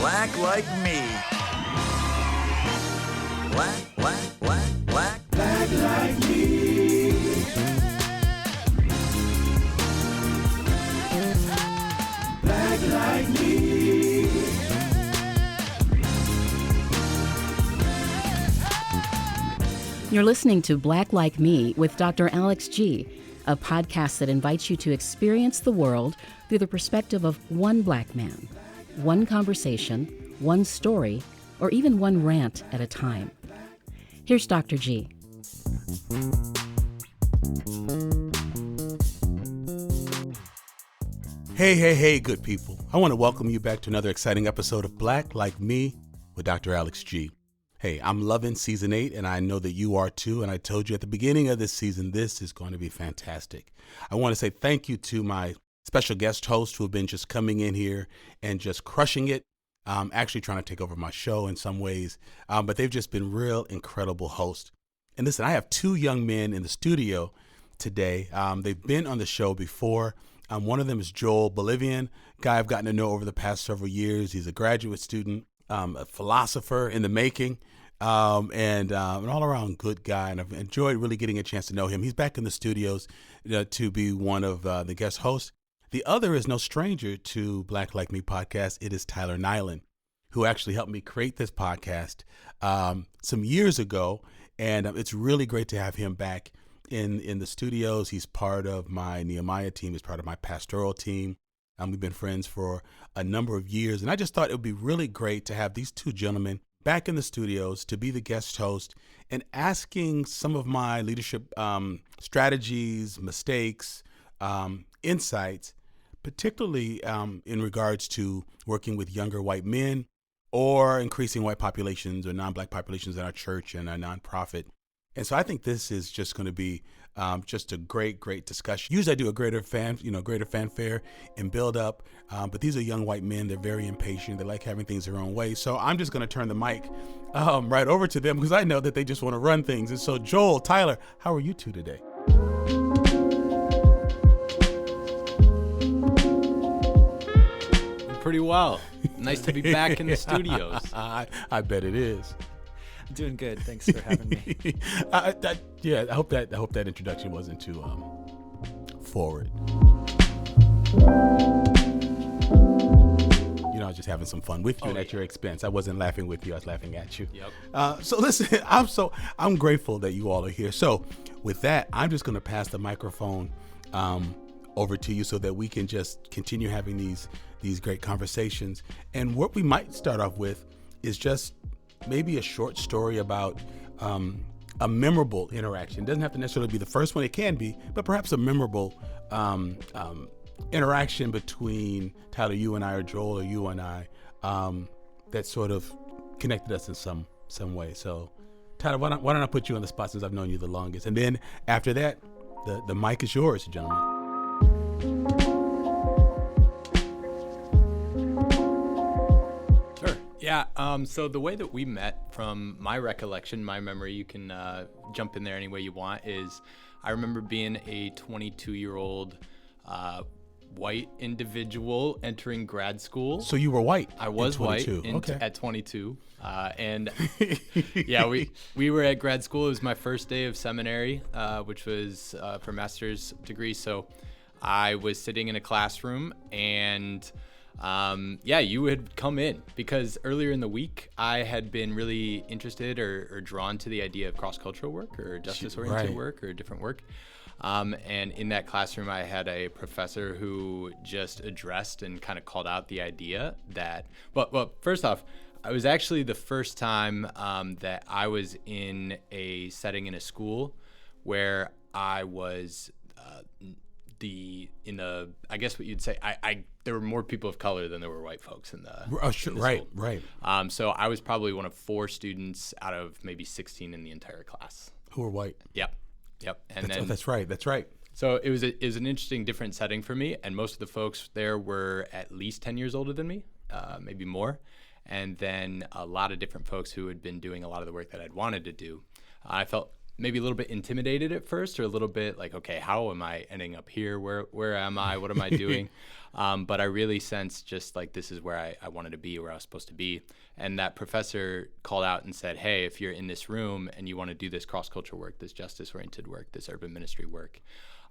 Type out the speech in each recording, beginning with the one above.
black like me. Black like me. Black like me. You're listening to Black Like Me with Dr. Alex G., a podcast that invites you to experience the world through the perspective of one black man, one conversation, one story, or even one rant at a time. Here's Dr. G. Hey, good people. I want to welcome you back to another exciting episode of Black Like Me with Dr. Alex G. Hey, I'm loving season 8, and I know that you are too. And I told you at the beginning of this season, this is going to be fantastic. I want to say thank you to my special guest hosts who have been just coming in here and just crushing it. Actually trying to take over my show in some ways, but they've just been real incredible hosts. And listen, I have two young men in the studio today. They've been on the show before. One of them is Joel, Bolivian guy I've gotten to know over the past several years. He's a graduate student, a philosopher in the making, and an all-around good guy. And I've enjoyed really getting a chance to know him. He's back in the studios to be one of the guest hosts. The other is no stranger to Black Like Me podcast. It is Tyler Nyland, who actually helped me create this podcast some years ago. And it's really great to have him back in the studios. He's part of my Nehemiah team. He's part of my pastoral team. We've been friends for a number of years. And I just thought it would be really great to have these two gentlemen back in the studios to be the guest host and asking some of my leadership strategies, mistakes, insights, particularly in regards to working with younger white men or increasing white populations or non-black populations in our church and our nonprofit. And so I think this is just going to be just a great discussion. Usually I do a greater fanfare and build up, but these are young white men. They're very impatient. They like having things their own way. So I'm just going to turn the mic right over to them because I know that they just want to run things. And so Joel, Tyler, how are you two today? Pretty well. Nice to be back in the studios. I bet it is. I'm doing good. Thanks for having me. I hope that introduction wasn't too forward. You know, I was just having some fun with you and at your expense. I wasn't laughing with you. I was laughing at you. Yep. So listen, I'm grateful that you all are here. So with that, I'm just going to pass the microphone over to you so that we can just continue having these great conversations. And what we might start off with is just maybe a short story about a memorable interaction. It doesn't have to necessarily be the first one. It can be, but perhaps a memorable interaction between Tyler, you and I, or Joel, or you and I, that sort of connected us in some way. So Tyler, why don't I put you on the spot since I've known you the longest? And then after that, the mic is yours, gentlemen. Yeah, so the way that we met, from my recollection, my memory, you can jump in there any way you want, is I remember being a 22-year-old white individual entering grad school. So you were white? I was white at 22. And yeah, we were at grad school. It was my first day of seminary, which was for master's degree. So I was sitting in a classroom and you had come in because earlier in the week I had been really interested or drawn to the idea of cross-cultural work or justice-oriented work or different work. And in that classroom, I had a professor who just addressed and kind of called out the idea that, well, first off, it was actually the first time that I was in a setting in a school where I was I guess what you'd say, there were more people of color than there were white folks in the school. Right. So I was probably one of 4 students out of maybe 16 in the entire class. Who were white? Yep. And That's right. So it was an interesting, different setting for me, and most of the folks there were at least 10 years older than me, maybe more, and then a lot of different folks who had been doing a lot of the work that I'd wanted to do. I felt maybe a little bit intimidated at first, or a little bit like, okay, how am I ending up here? Where am I? What am I doing? But I really sensed just like this is where I wanted to be, where I was supposed to be. And that professor called out and said, hey, if you're in this room and you want to do this cross-cultural work, this justice-oriented work, this urban ministry work,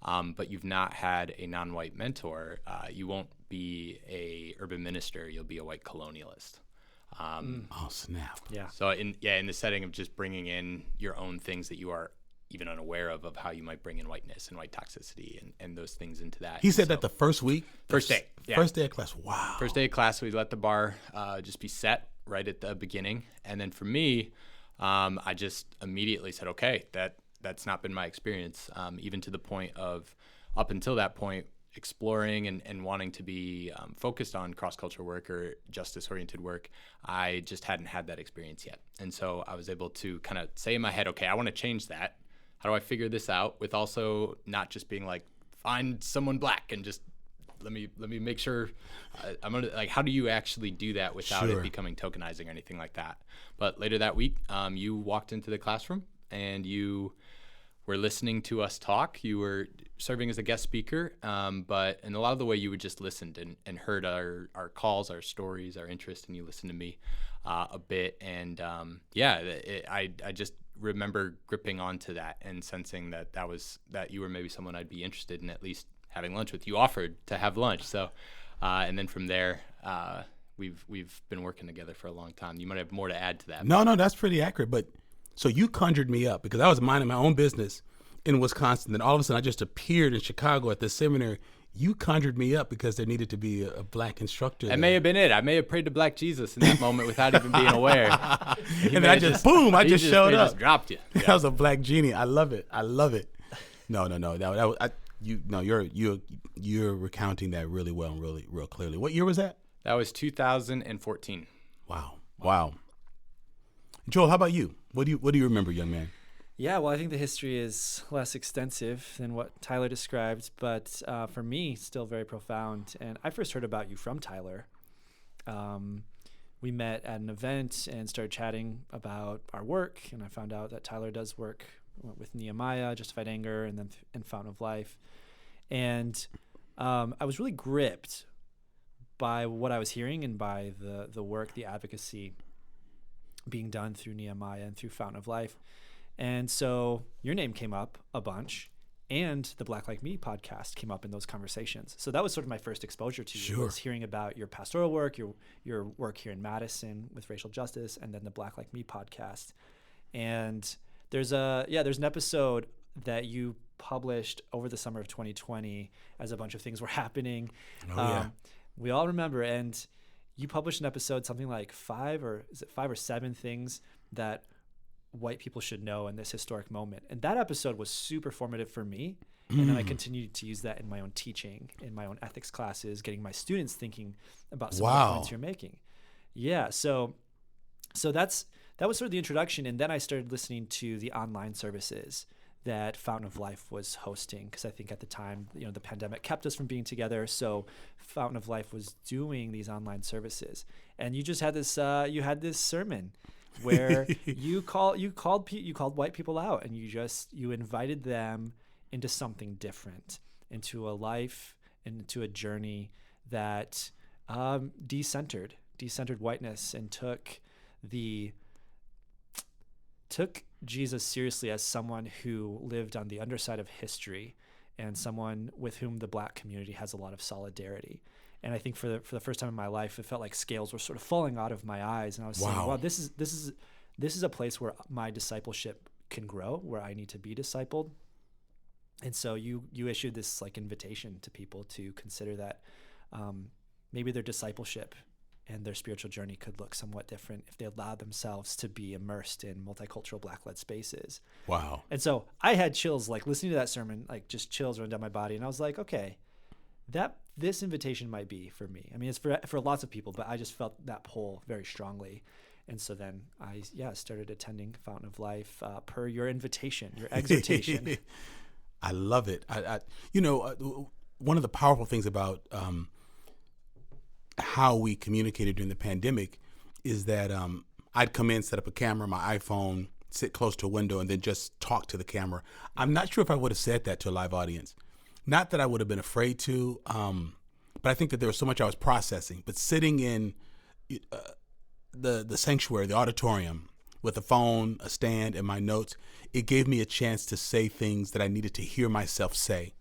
but you've not had a non-white mentor, you won't be a urban minister, you'll be a white colonialist. Oh, snap. Yeah. So in the setting of just bringing in your own things that you are even unaware of how you might bring in whiteness and white toxicity and those things into that. He said that the first week? First day. Yeah. First day of class. Wow. First day of class, we let the bar just be set right at the beginning. And then for me, I just immediately said, okay, that's not been my experience, even to the point of, up until that point, exploring and wanting to be focused on cross-cultural work or justice-oriented work. I just hadn't had that experience yet. And so I was able to kind of say in my head, okay, I want to change that. How do I figure this out with also not just being like, find someone black and just let me make sure I'm gonna, like, how do you actually do that without it becoming tokenizing or anything like that? But later that week, you walked into the classroom and you were listening to us talk. You were serving as a guest speaker, but in a lot of the way you would just listened and heard our calls, our stories, our interest, and you listened to me a bit. And I just remember gripping onto that and sensing that you were maybe someone I'd be interested in at least having lunch with. You offered to have lunch, so and then from there we've been working together for a long time. You might have more to add to that. No, that's pretty accurate. But so you conjured me up because I was minding my own business in Wisconsin. Then all of a sudden I just appeared in Chicago at the seminary. You conjured me up because there needed to be a black instructor. That may have been it. I may have prayed to Black Jesus in that moment without even being aware. And then I just showed up. Just dropped you. Yeah. That was a black genie. I love it. No. You're recounting that really well and really real clearly. What year was that? That was 2014. Wow. Joel, how about you? What do you remember, young man? Yeah, well, I think the history is less extensive than what Tyler described, but for me, still very profound. And I first heard about you from Tyler. We met at an event and started chatting about our work, and I found out that Tyler does work with Nehemiah, Justified Anger, and then in Fountain of Life. And I was really gripped by what I was hearing and by the work, the advocacy being done through Nehemiah and through Fountain of Life. And so your name came up a bunch, and the Black Like Me podcast came up in those conversations. So that was sort of my first exposure to you, was hearing about your pastoral work, your work here in Madison with racial justice, and then the Black Like Me podcast. And there's an episode that you published over the summer of 2020 as a bunch of things were happening. We all remember, and you published an episode, something like 5 or 7 things that white people should know in this historic moment. And that episode was super formative for me. And then I continued to use that in my own teaching, in my own ethics classes, getting my students thinking about some of the points you're making. Yeah. So that was sort of the introduction. And then I started listening to the online services that Fountain of Life was hosting, because I think at the time, the pandemic kept us from being together. So Fountain of Life was doing these online services, and you just had this sermon where you called white people out, and you invited them into something different, into a life, into a journey that decentered whiteness and took Jesus seriously as someone who lived on the underside of history and someone with whom the black community has a lot of solidarity. And I think for the first time in my life, it felt like scales were sort of falling out of my eyes, and I was saying, "Wow, this is a place where my discipleship can grow, where I need to be discipled." And so you issued this like invitation to people to consider that maybe their discipleship and their spiritual journey could look somewhat different if they allowed themselves to be immersed in multicultural black-led spaces. Wow. And so I had chills, like listening to that sermon, like just chills running down my body. And I was like, okay, this invitation might be for me. I mean, it's for lots of people, but I just felt that pull very strongly. And so then I started attending Fountain of Life per your invitation, your exhortation. I love it. One of the powerful things about how we communicated during the pandemic is that I'd come in, set up a camera, my iPhone, sit close to a window and then just talk to the camera. I'm not sure if I would have said that to a live audience. Not that I would have been afraid to, but I think that there was so much I was processing. But sitting in the sanctuary, the auditorium, with a phone, a stand, and my notes, it gave me a chance to say things that I needed to hear myself say.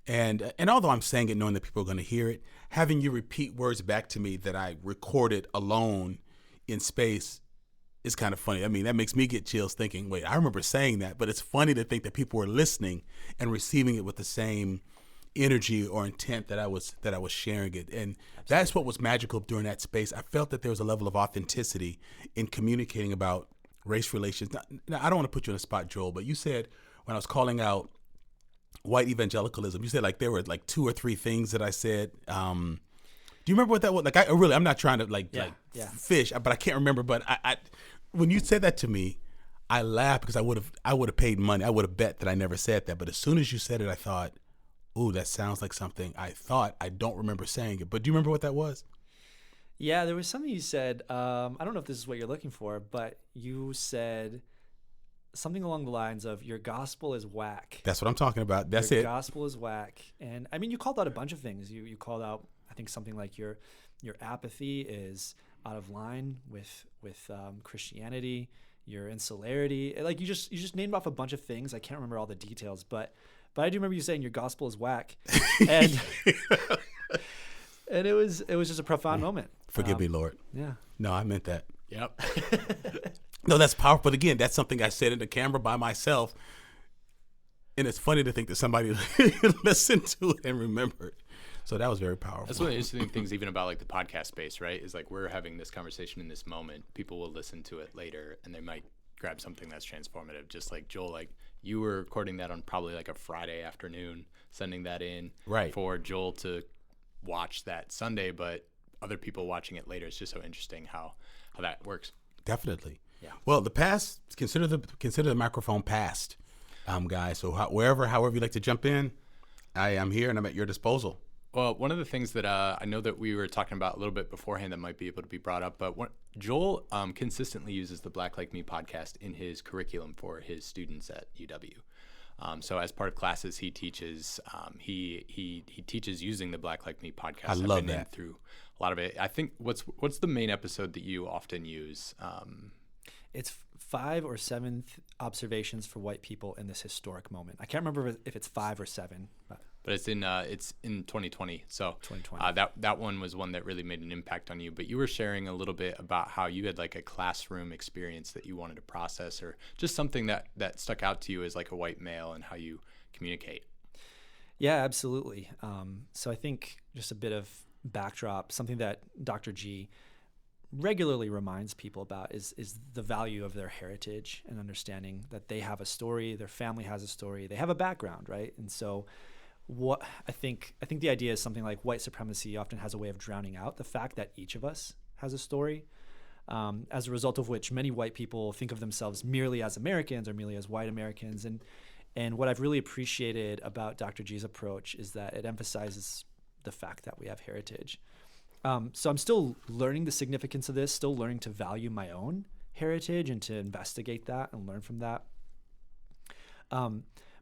And although I'm saying it knowing that people are going to hear it, having you repeat words back to me that I recorded alone in space is kind of funny. I mean, that makes me get chills thinking, wait, I remember saying that, but it's funny to think that people were listening and receiving it with the same energy or intent that I was sharing it. And that's what was magical during that space. I felt that there was a level of authenticity in communicating about race relations. Now, I don't want to put you on the spot, Joel, but you said when I was calling out white evangelicalism, you said like there were like 2 or 3 things that I said. Do you remember what that was? Like, I'm not trying to fish, but I can't remember. But I when you said that to me, I laughed because I would have paid money. I would have bet that I never said that. But as soon as you said it, I thought, ooh, that sounds like something I thought. I don't remember saying it. But do you remember what that was? Yeah, there was something you said. I don't know if this is what you're looking for, but you said something along the lines of your gospel is whack. That's what I'm talking about. That's your it. Gospel is whack. And I mean, you called out a bunch of things. You called out, I think, something like your apathy is out of line with Christianity, your insularity. Like you just named off a bunch of things. I can't remember all the details, but I do remember you saying your gospel is whack. And and it was just a profound moment. Forgive me, Lord. Yeah. No, I meant that. Yep. No, that's powerful. But again, that's something I said in the camera by myself. And it's funny to think that somebody listened to it and remembered. So that was very powerful. That's one of the interesting things even about like the podcast space, right? Is like we're having this conversation in this moment. People will listen to it later and they might grab something that's transformative. Just like Joel, like you were recording that on probably like a Friday afternoon, sending that in for Joel to watch that Sunday, but other people watching it later. It's just so interesting how that works. Definitely. Yeah. Well, the past, consider the microphone past, guys. So however you like to jump in, I am here and I'm at your disposal. Well, one of the things that I know that we were talking about a little bit beforehand that might be able to be brought up, but Joel consistently uses the Black Like Me podcast in his curriculum for his students at UW. So as part of classes he teaches, he teaches using the Black Like Me podcast. I love that. Through a lot of it. I think what's the main episode that you often use? It's 5 or 7 observations for white people in this historic moment. I can't remember if it's 5 or 7, but it's in 2020. So 2020. That one was one that really made an impact on you. But you were sharing a little bit about how you had like a classroom experience that you wanted to process, or just something that stuck out to you as like a white male and how you communicate. Yeah, absolutely. So I think just a bit of backdrop, something that Dr. G regularly reminds people about is the value of their heritage and understanding that they have a story, their family has a story, they have a background, right? And so what I think the idea is something like white supremacy often has a way of drowning out the fact that each of us has a story, as a result of which many white people think of themselves merely as Americans or merely as white Americans. And what I've really appreciated about Dr. G's approach is that it emphasizes the fact that we have heritage. So I'm still learning the significance of this, still learning to value my own heritage and to investigate that and learn from that.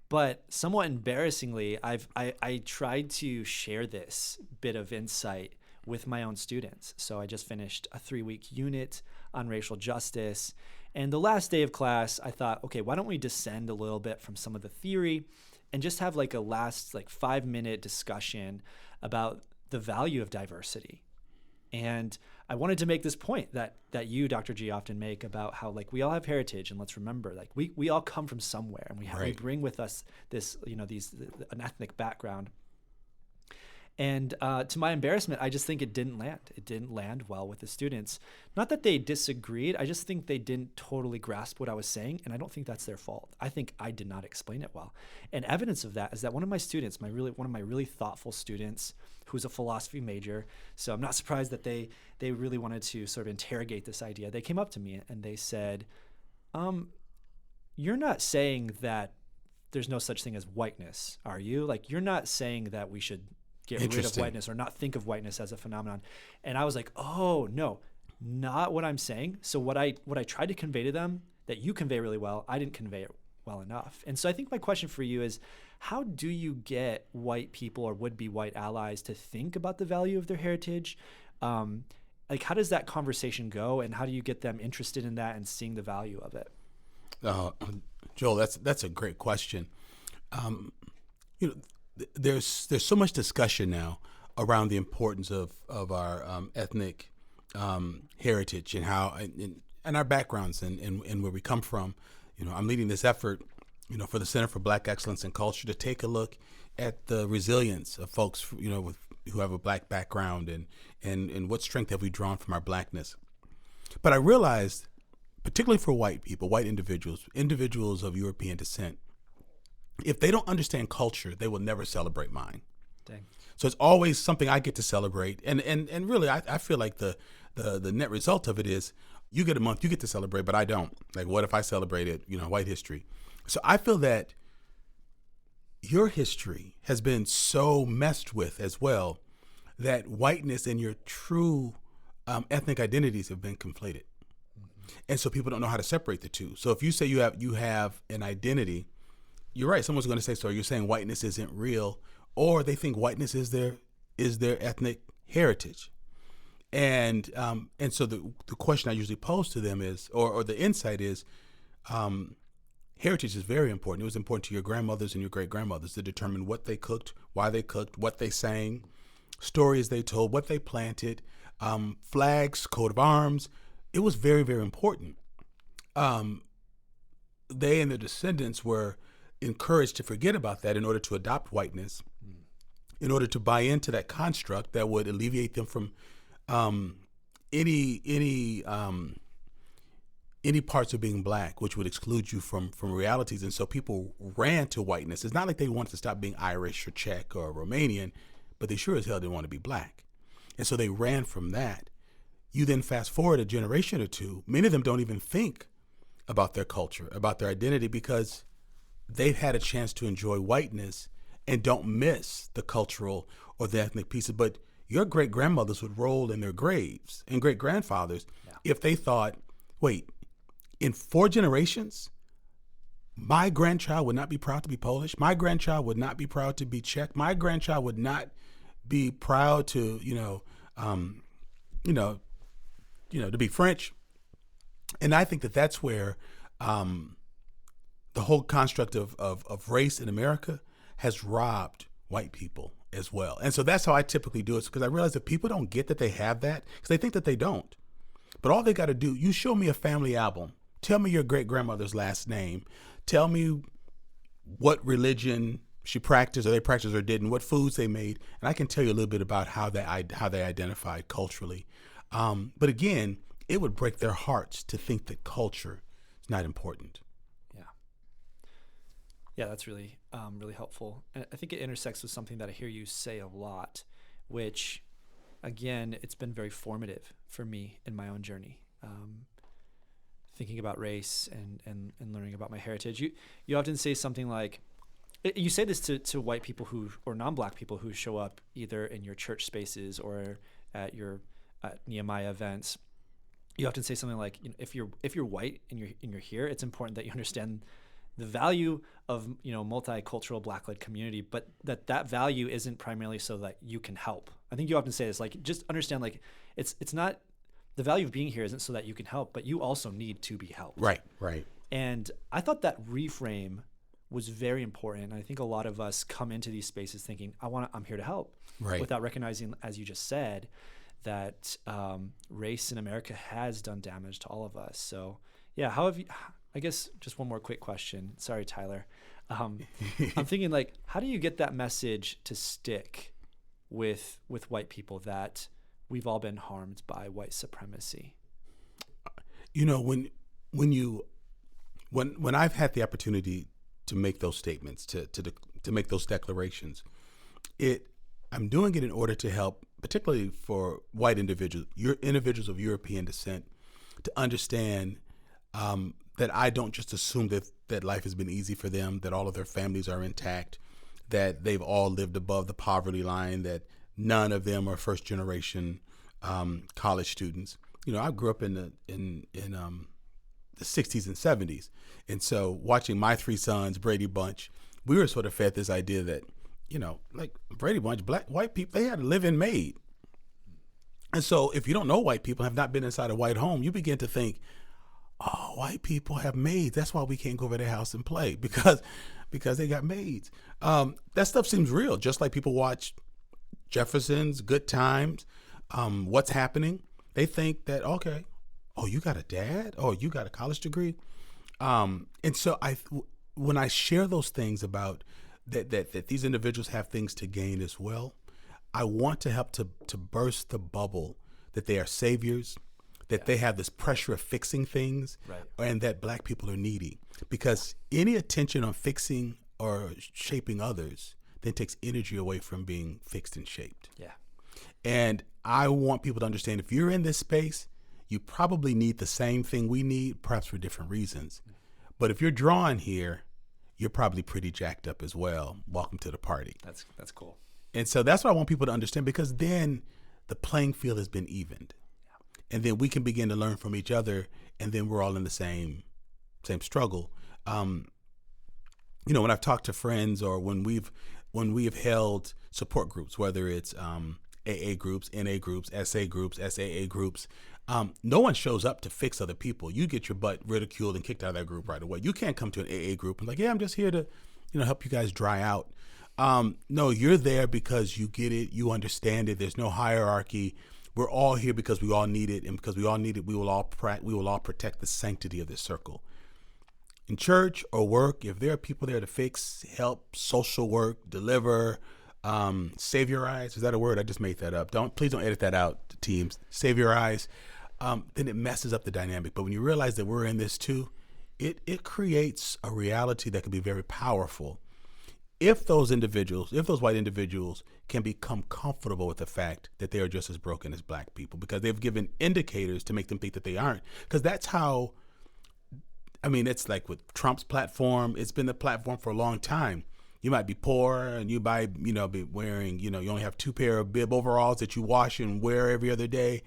But somewhat embarrassingly, I tried to share this bit of insight with my own students. So I just finished a 3-week unit on racial justice. And the last day of class, I thought, okay, why don't we descend a little bit from some of the theory and just have like a last 5-minute discussion about the value of diversity. And I wanted to make this point that you, Dr. G, often make about how we all have heritage, and let's remember we all come from somewhere, and we bring with us this an ethnic background. And to my embarrassment, I just think it didn't land. It didn't land well with the students. Not that they disagreed. I just think they didn't totally grasp what I was saying, and I don't think that's their fault. I think I did not explain it well. And evidence of that is that one of my students, one of my really thoughtful students, who's a philosophy major, so I'm not surprised that they really wanted to sort of interrogate this idea. They came up to me and they said, "You're not saying that there's no such thing as whiteness, are you? You're not saying that we should get rid of whiteness or not think of whiteness as a phenomenon." And I was like, oh, no, not what I'm saying. So what I tried to convey to them, that you convey really well, I didn't convey it well enough. And so I think my question for you is, how do you get white people or would-be white allies to think about the value of their heritage? Like, how does that conversation go, and how do you get them interested in that and seeing the value of it? Joel, that's a great question. There's so much discussion now around the importance of our ethnic heritage and how and our backgrounds and where we come from. I'm leading this effort, for the Center for Black Excellence in Culture to take a look at the resilience of folks, who have a Black background and what strength have we drawn from our Blackness. But I realized, particularly for white people, white individuals of European descent, if they don't understand culture, they will never celebrate mine. Dang. So it's always something I get to celebrate. And really, I feel like the net result of it is you get a month, you get to celebrate, but I don't. Like, what if I celebrated, white history? So I feel that your history has been so messed with as well that whiteness and your true ethnic identities have been conflated. And so people don't know how to separate the two. So if you say you have an identity, you're right. Someone's going to say, so you're saying whiteness isn't real, or they think whiteness is their ethnic heritage. And so the question I usually pose to them is, or the insight is, heritage is very important. It was important to your grandmothers and your great grandmothers to determine what they cooked, why they cooked, what they sang, stories they told, what they planted, flags, coat of arms. It was very, very important. They and their descendants were encouraged to forget about that in order to adopt whiteness, in order to buy into that construct that would alleviate them from any parts of being Black, which would exclude you from realities. And so people ran to whiteness. It's not like they wanted to stop being Irish or Czech or Romanian, but they sure as hell didn't want to be Black. And so they ran from that. You then fast forward a generation or two, many of them don't even think about their culture, about their identity, because they've had a chance to enjoy whiteness and don't miss the cultural or the ethnic pieces. But your great grandmothers would roll in their graves, and great grandfathers, if they thought, wait, in 4 generations, my grandchild would not be proud to be Polish. My grandchild would not be proud to be Czech. My grandchild would not be proud to, to be French. And I think that that's where the whole construct of race in America has robbed white people as well. And so that's how I typically do it, because I realize that people don't get that they have that, because they think that they don't. But all they got to do, you show me a family album, tell me your great grandmother's last name, tell me what religion she practiced or they practiced or didn't, what foods they made, and I can tell you a little bit about how they identified culturally. But again, it would break their hearts to think that culture is not important. Yeah, that's really really helpful. And I think it intersects with something that I hear you say a lot, which, again, it's been very formative for me in my own journey. Thinking about race and learning about my heritage. You often say something like, you say this to white people or non-Black people who show up either in your church spaces or at your Nehemiah events. You often say something like, if you're white and you're here, it's important that you understand the value of multicultural Black-led community, but that value isn't primarily so that you can help. I think you often say this, like, just understand, like, it's not, the value of being here isn't so that you can help, but you also need to be helped. Right. And I thought that reframe was very important. I think a lot of us come into these spaces thinking, I'm here to help, right, without recognizing, as you just said, that race in America has done damage to all of us. So yeah, how have you, I guess just one more quick question. Sorry, Tyler. I'm thinking, like, how do you get that message to stick with white people that we've all been harmed by white supremacy? When I've had the opportunity to make those statements, to make those declarations, I'm doing it in order to help, particularly for white individuals of European descent, to understand that I don't just assume that life has been easy for them, that all of their families are intact, that they've all lived above the poverty line, that none of them are first generation college students. I grew up in the the 60s and 70s. And so watching my three sons, Brady Bunch, we were sort of fed this idea that, like Brady Bunch, white people, they had a live-in maid. And so if you don't know white people, have not been inside a white home, you begin to think, oh, white people have maids. That's why we can't go over their house and play because they got maids. That stuff seems real, just like people watch Jefferson's, Good Times, What's Happening. They think that, okay, oh, you got a dad? Oh, you got a college degree? And so when I share those things about that these individuals have things to gain as well, I want to help to burst the bubble that they are saviors, that they have this pressure of fixing things, right, and that Black people are needy. Because any attention on fixing or shaping others then takes energy away from being fixed and shaped. Yeah. And I want people to understand, if you're in this space, you probably need the same thing we need, perhaps for different reasons. But if you're drawn here, you're probably pretty jacked up as well. Welcome to the party. That's cool. And so that's what I want people to understand, because then the playing field has been evened. Yeah. And then we can begin to learn from each other, and then we're all in the same struggle. When I've talked to friends, or when we have held support groups, whether it's AA groups, NA groups, SA groups, SAA groups, no one shows up to fix other people. You get your butt ridiculed and kicked out of that group right away. You can't come to an AA group and like, yeah, I'm just here to, help you guys dry out. No, you're there because you get it, you understand it. There's no hierarchy. We're all here because we all need it, and because we all need it, we will all protect the sanctity of this circle. In church or work, if there are people there to fix, help, social work, deliver, saviorize, is that a word? I just made that up. Please don't edit that out, teams. Saviorize, then it messes up the dynamic. But when you realize that we're in this too, it creates a reality that can be very powerful. If those white individuals can become comfortable with the fact that they are just as broken as Black people, because they've given indicators to make them think that they aren't. Because that's how, it's like with Trump's platform, it's been the platform for a long time. You might be poor and you might, be wearing, you only have 2 pair of bib overalls that you wash and wear every other day,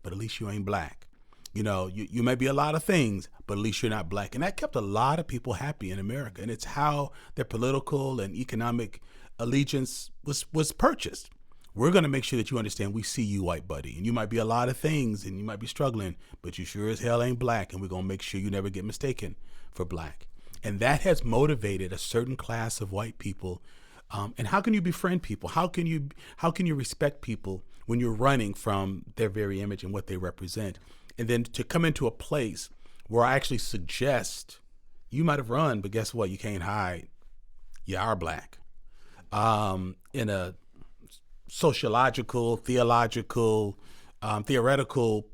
but at least you ain't Black. You may be a lot of things, but at least you're not Black. And that kept a lot of people happy in America. And it's how their political and economic allegiance was purchased. We're going to make sure that you understand we see you, white buddy. And you might be a lot of things and you might be struggling, but you sure as hell ain't Black. And we're going to make sure you never get mistaken for Black. And that has motivated a certain class of white people. And how can you befriend people? How can you respect people when you're running from their very image and what they represent? And then to come into a place where I actually suggest you might have run, but guess what? You can't hide. You are Black. In a sociological, theological, theoretical,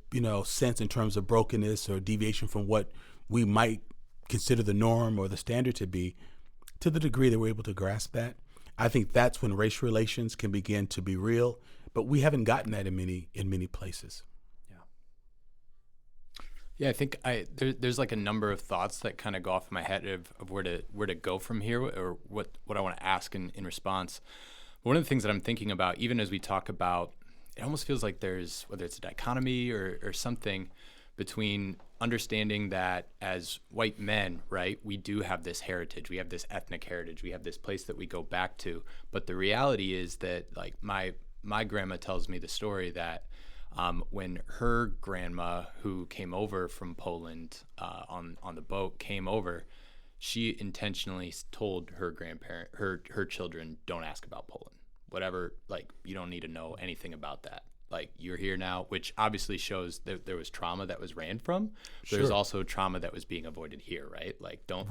sense in terms of brokenness or deviation from what we might consider the norm or the standard to be, to the degree that we're able to grasp that, I think that's when race relations can begin to be real. But we haven't gotten that in many places. Yeah, I think there's like a number of thoughts that kind of go off in my head of where to go from here, or what I want to ask in response. But one of the things that I'm thinking about, even as we talk about, it almost feels like there's, whether it's a dichotomy or something, between understanding that as white men, right, we do have this heritage, we have this ethnic heritage, we have this place that we go back to. But the reality is that, like, my grandma tells me the story that when her grandma, who came over from Poland on the boat, came over, she intentionally told her grandparent, her children, don't ask about Poland. Whatever, like, you don't need to know anything about that. Like, you're here now, which obviously shows that there was trauma that was ran from. Sure. There's also trauma that was being avoided here, right? Like, don't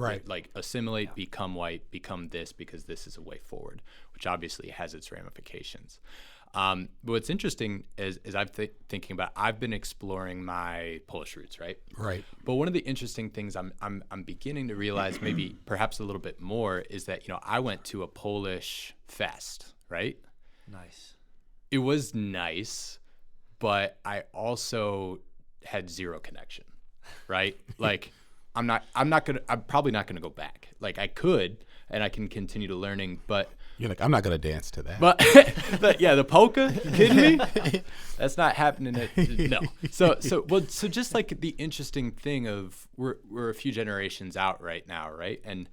assimilate, become white, become this, because this is a way forward, which obviously has its ramifications. But what's interesting is I'm thinking about, I've been exploring my Polish roots, right? Right. But one of the interesting things I'm beginning to realize, maybe perhaps a little bit more, is that, I went to a Polish fest, right? Nice. It was nice, but I also had zero connection, right? Like, I'm probably not gonna go back. Like, I could, and I can continue to learning, but You're like, I'm not going to dance to that. But yeah, the polka. You kidding me? That's not happening. No. So just like the interesting thing of we're a few generations out right now, right? And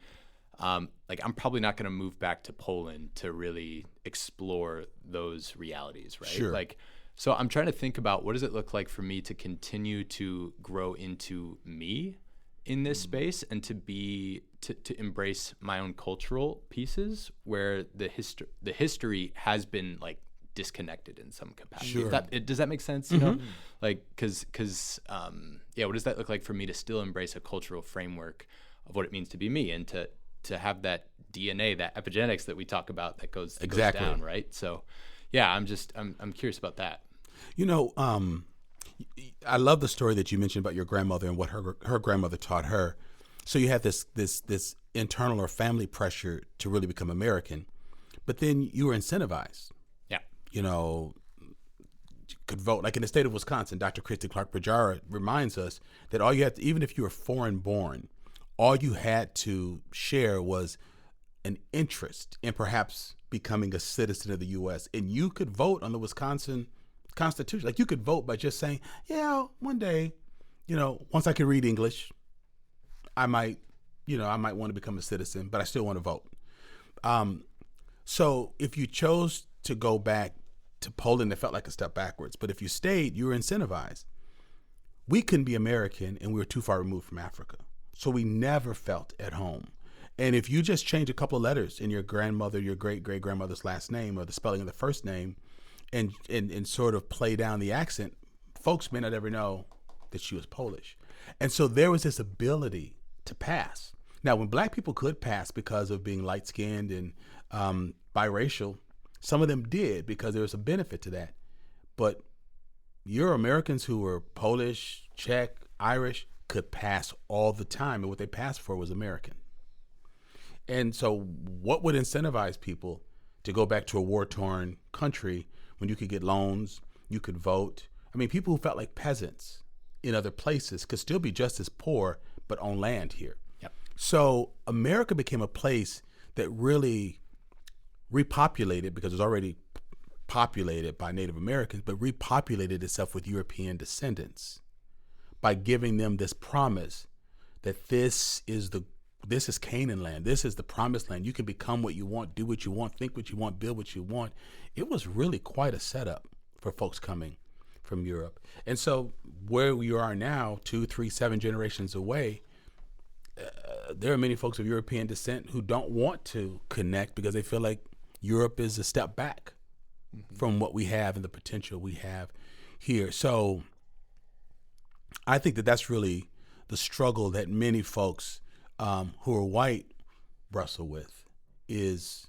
like I'm probably not going to move back to Poland to really explore those realities, right? Sure. Like, so I'm trying to think about what does it look like for me to continue to grow into me in this space and to embrace my own cultural pieces where the history has been like disconnected in some capacity. Sure. Does that make sense? You know, like because what does that look like for me to still embrace a cultural framework of what it means to be me and to have that DNA, that epigenetics that we talk about that goes down, right? So yeah, I'm curious about that. You know, I love the story that you mentioned about your grandmother and what her grandmother taught her. So you have this internal or family pressure to really become American, but then you were incentivized. Yeah. You know, you could vote. Like in the state of Wisconsin, Dr. Christy Clark-Bajara reminds us that all you had to, even if you were foreign born, all you had to share was an interest in perhaps becoming a citizen of the U.S. And you could vote on the Wisconsin Constitution. Like you could vote by just saying, yeah, one day, you know, once I can read English, I might want to become a citizen, but I still want to vote. So if you chose to go back to Poland, it felt like a step backwards. But if you stayed, you were incentivized. We couldn't be American and we were too far removed from Africa. So we never felt at home. And if you just change a couple of letters in your grandmother, your great-great-grandmother's last name or the spelling of the first name and sort of play down the accent, folks may not ever know that she was Polish. And so there was this ability to pass. Now, when black people could pass because of being light-skinned and biracial, some of them did because there was a benefit to that. But your Americans who were Polish, Czech, Irish could pass all the time. And what they passed for was American. And so what would incentivize people to go back to a war-torn country when you could get loans, you could vote? I mean, people who felt like peasants in other places could still be just as poor, but on land here. Yep. So America became a place that really repopulated, because it was already populated by Native Americans, but repopulated itself with European descendants by giving them this promise that this is Canaan land. This is the promised land. You can become what you want, do what you want, think what you want, build what you want. It was really quite a setup for folks coming from Europe. And so where we are now, 2, 3, 7 generations away, there are many folks of European descent who don't want to connect because they feel like Europe is a step back from what we have and the potential we have here. So I think that that's really the struggle that many folks who are white wrestle with is,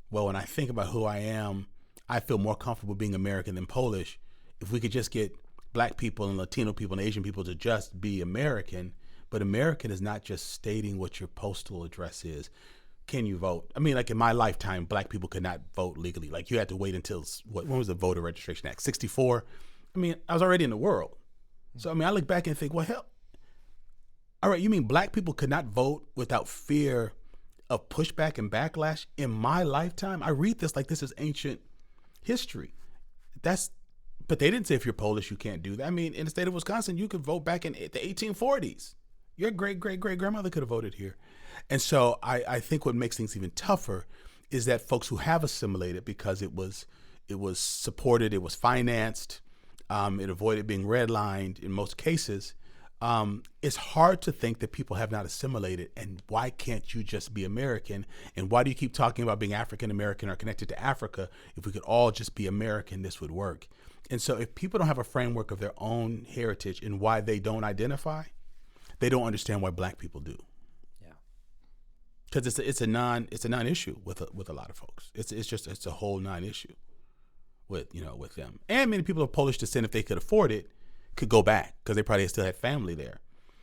well, when I think about who I am, I feel more comfortable being American than Polish. If we could just get black people and Latino people and Asian people to just be American, but American is not just stating what your postal address is. Can you vote? I mean, like in my lifetime, black people could not vote legally. Like you had to wait until, when was the Voter Registration Act? 64? I mean, I was already in the world. So, I mean, I look back and think, well, hell, all right, you mean black people could not vote without fear of pushback and backlash in my lifetime? I read this like this is ancient history. But they didn't say if you're Polish, you can't do that. I mean, in the state of Wisconsin, you could vote back in the 1840s. Your great-great-great-grandmother could have voted here. And so I think what makes things even tougher is that folks who have assimilated because it was supported, it was financed, it avoided being redlined in most cases, it's hard to think that people have not assimilated. And why can't you just be American? And why do you keep talking about being African American or connected to Africa? If we could all just be American, this would work. And so if people don't have a framework of their own heritage and why they don't identify, they don't understand why black people do. Yeah. Because it's a non-issue with a lot of folks. It's a whole non-issue with them. And many people of Polish descent, if they could afford it, could go back because they probably still had family there.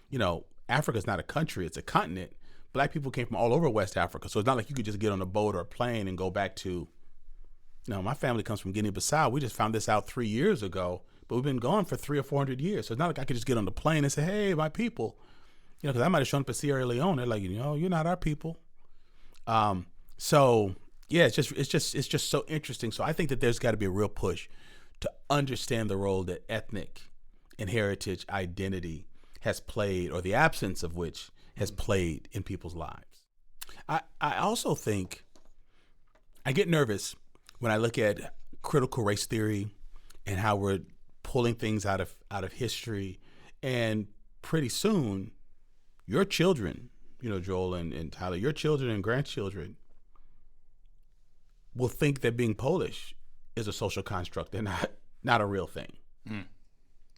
You know, Africa's not a country, it's a continent. Black people came from all over West Africa. So it's not like you could just get on a boat or a plane and go back to, my family comes from Guinea-Bissau. We just found this out 3 years ago, but we've been gone for 300 or 400 years. So it's not like I could just get on the plane and say, hey, my people, because I might have shown up at Sierra Leone. They're like, you're not our people. So Yeah, it's just so interesting. So I think that there's got to be a real push to understand the role that ethnic and heritage identity has played, or the absence of which has played in people's lives. I also think I get nervous when I look at critical race theory and how we're pulling things out of history, and pretty soon your children, Joel and Tyler, your children and grandchildren will think that being Polish is a social construct and not a real thing.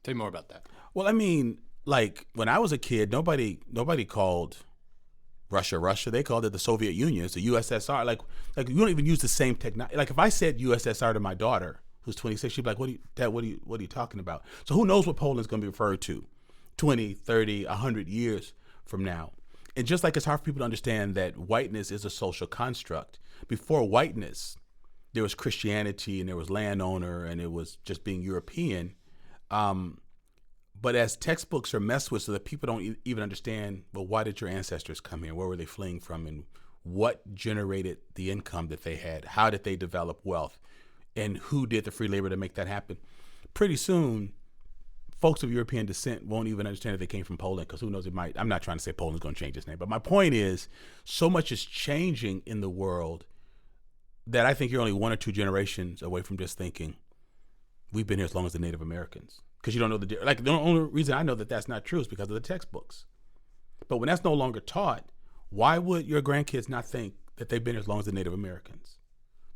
Tell me more about that. Well, I mean, like when I was a kid, nobody called Russia. They called it the Soviet Union. It's the USSR. Like you don't even use the same technology. Like if I said USSR to my daughter, who's 26, she'd be like, "What are you talking about?" So who knows what Poland's going to be referred to 20, 30, 100 years from now. And just like it's hard for people to understand that whiteness is a social construct, before whiteness, there was Christianity and there was landowner and it was just being European. But as textbooks are messed with so that people don't even understand, well, why did your ancestors come here? Where were they fleeing from? And what generated the income that they had? How did they develop wealth? And who did the free labor to make that happen? Pretty soon, folks of European descent won't even understand that they came from Poland, because who knows, it might. I'm not trying to say Poland's going to change its name. But my point is, so much is changing in the world that I think you're only one or two generations away from just thinking, we've been here as long as the Native Americans. Because you don't know the only reason I know that that's not true is because of the textbooks. But when that's no longer taught, why would your grandkids not think that they've been here as long as the Native Americans?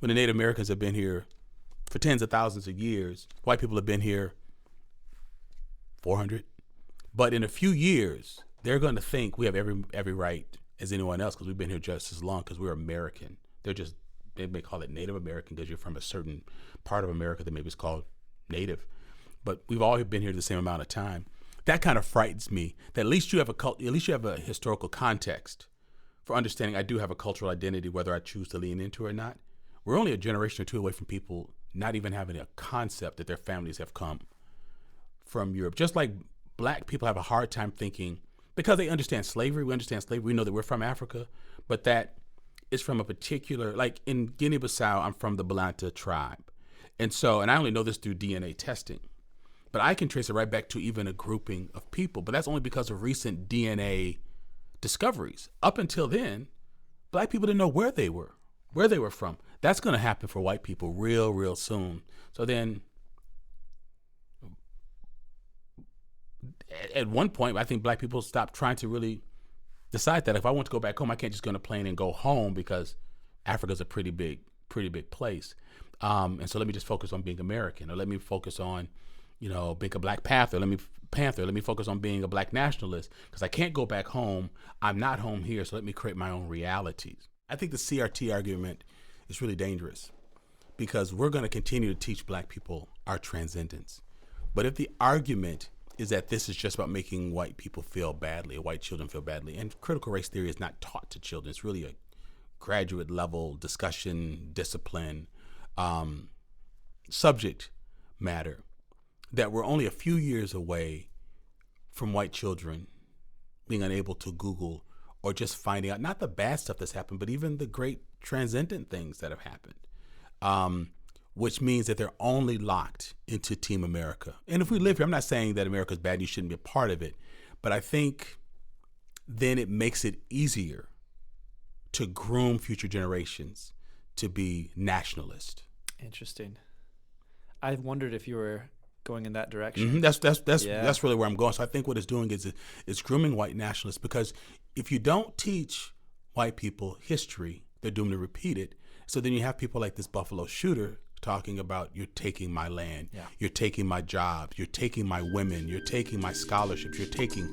When the Native Americans have been here for tens of thousands of years, white people have been here 400. But in a few years, they're going to think we have every right as anyone else because we've been here just as long because we're American. They may call it Native American because you're from a certain part of America that maybe is called Native. But we've all been here the same amount of time. That kind of frightens me. That at least you have a historical context for understanding I do have a cultural identity, whether I choose to lean into it or not. We're only a generation or two away from people not even having a concept that their families have come from Europe. Just like black people have a hard time thinking, because they understand slavery, we know that we're from Africa, but that is from a particular, like in Guinea-Bissau, I'm from the Balanta tribe. And I only know this through DNA testing. But I can trace it right back to even a grouping of people. But that's only because of recent DNA discoveries. Up until then, black people didn't know where they were from. That's going to happen for white people real, real soon. So then at one point, I think black people stopped trying to really decide that if I want to go back home, I can't just get on a plane and go home because Africa's a pretty big place. And so let me just focus on being American, or let me focus on being a Black Panther. Let me focus on being a Black nationalist because I can't go back home. I'm not home here, so let me create my own realities. I think the CRT argument is really dangerous because we're going to continue to teach Black people our transcendence. But if the argument is that this is just about making white people feel badly, or white children feel badly, and critical race theory is not taught to children, it's really a graduate level discussion, discipline, subject matter, that we're only a few years away from white children being unable to Google or just finding out not the bad stuff that's happened, but even the great transcendent things that have happened, which means that they're only locked into Team America. And if we live here, I'm not saying that America's bad and you shouldn't be a part of it, but I think then it makes it easier to groom future generations to be nationalist. Interesting. I've wondered if you were going in that direction. Mm-hmm. That's really where I'm going. So I think what it's doing is it's grooming white nationalists, because if you don't teach white people history, they're doomed to repeat it. So then you have people like this Buffalo shooter talking about, you're taking my land, you're taking my jobs, you're taking my women, you're taking my scholarships, you're taking.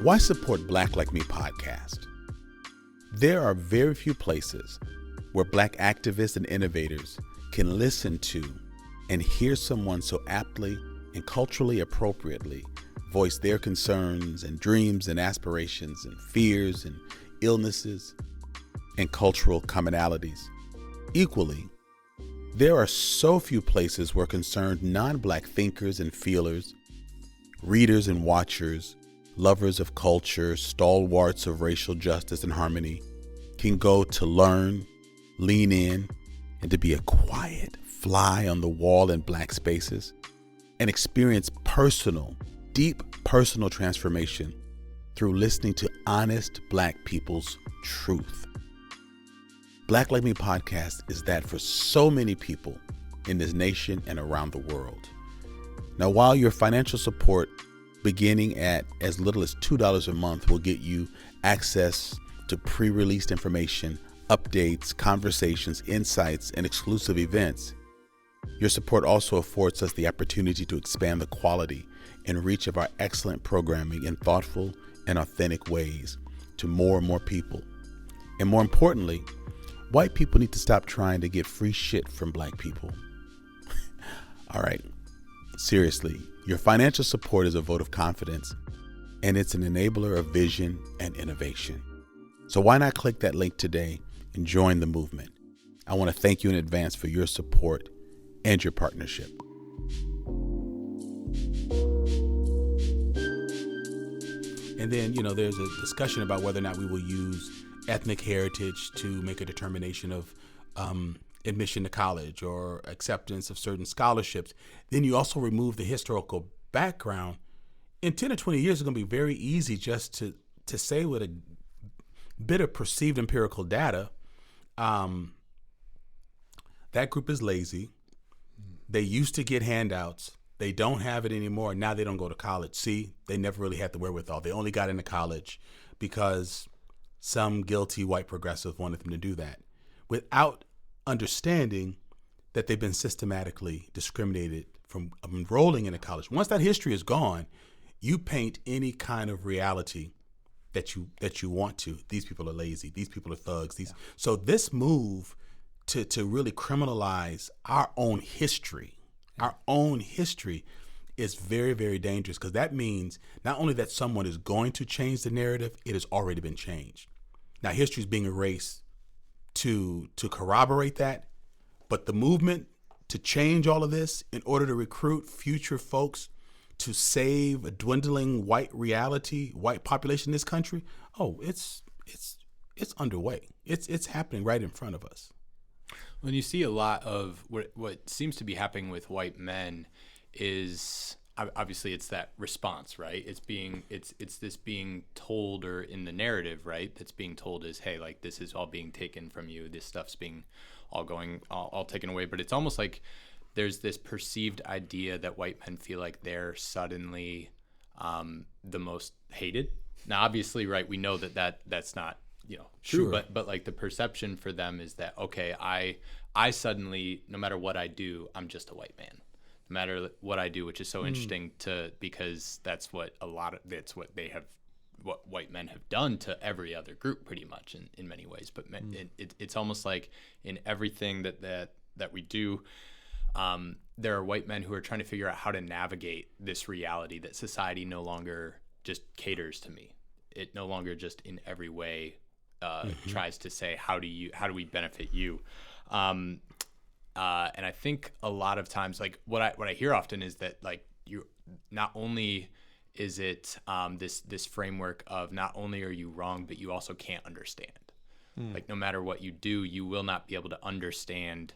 Why support Black Like Me podcast? There are very few places where Black activists and innovators can listen to and hear someone so aptly and culturally appropriately voice their concerns and dreams and aspirations and fears and illnesses and cultural commonalities. Equally, There are so few places where concerned non-black thinkers and feelers, readers and watchers, lovers of culture, stalwarts of racial justice and harmony can go to learn, lean in, and to be a quiet fly on the wall in black spaces and experience deep personal transformation through listening to honest black people's truth. Black Like Me podcast is that for so many people in this nation and around the world. Now, while your financial support beginning at as little as $2 a month will get you access to pre-released information, updates, conversations, insights, and exclusive events, your support also affords us the opportunity to expand the quality and reach of our excellent programming in thoughtful and authentic ways to more and more people. And more importantly, white people need to stop trying to get free shit from black people. All right, seriously, your financial support is a vote of confidence, and it's an enabler of vision and innovation. So why not click that link today and join the movement? I want to thank you in advance for your support and your partnership. And then, there's a discussion about whether or not we will use ethnic heritage to make a determination of admission to college or acceptance of certain scholarships. Then you also remove the historical background. In 10 or 20 years, it's going to be very easy just to say with a bit of perceived empirical data, that group is lazy. They used to get handouts. They don't have it anymore. Now they don't go to college. See, they never really had the wherewithal. They only got into college because some guilty white progressive wanted them to do that without understanding that they've been systematically discriminated from enrolling into college. Once that history is gone, you paint any kind of reality that you want to. These people are lazy. These people are thugs. So this move to really criminalize our own history is very, very dangerous, because that means not only that someone is going to change the narrative, it has already been changed. Now, history is being erased to corroborate that, but the movement to change all of this in order to recruit future folks to save a dwindling white population in this country, it's underway. It's happening right in front of us. When you see a lot of what seems to be happening with white men is obviously it's that response, right? It's this being told, or in the narrative, right? That's being told is, hey, like, this is all being taken from you. This stuff's being all taken away. But it's almost like there's this perceived idea that white men feel like they're suddenly the most hated. Now, obviously, right, we know that's not true, sure. but like the perception for them is that, okay, I suddenly, no matter what I do, I'm just a white man, no matter what I do, which is so interesting because that's what what white men have done to every other group pretty much in many ways. But it's almost like in everything that we do, there are white men who are trying to figure out how to navigate this reality that society no longer just caters to me. It no longer just in every way tries to say, how do we benefit you? And I think a lot of times, like what I hear often is that, like, you not only is it this framework of not only are you wrong, but you also can't understand. Like, no matter what you do, you will not be able to understand.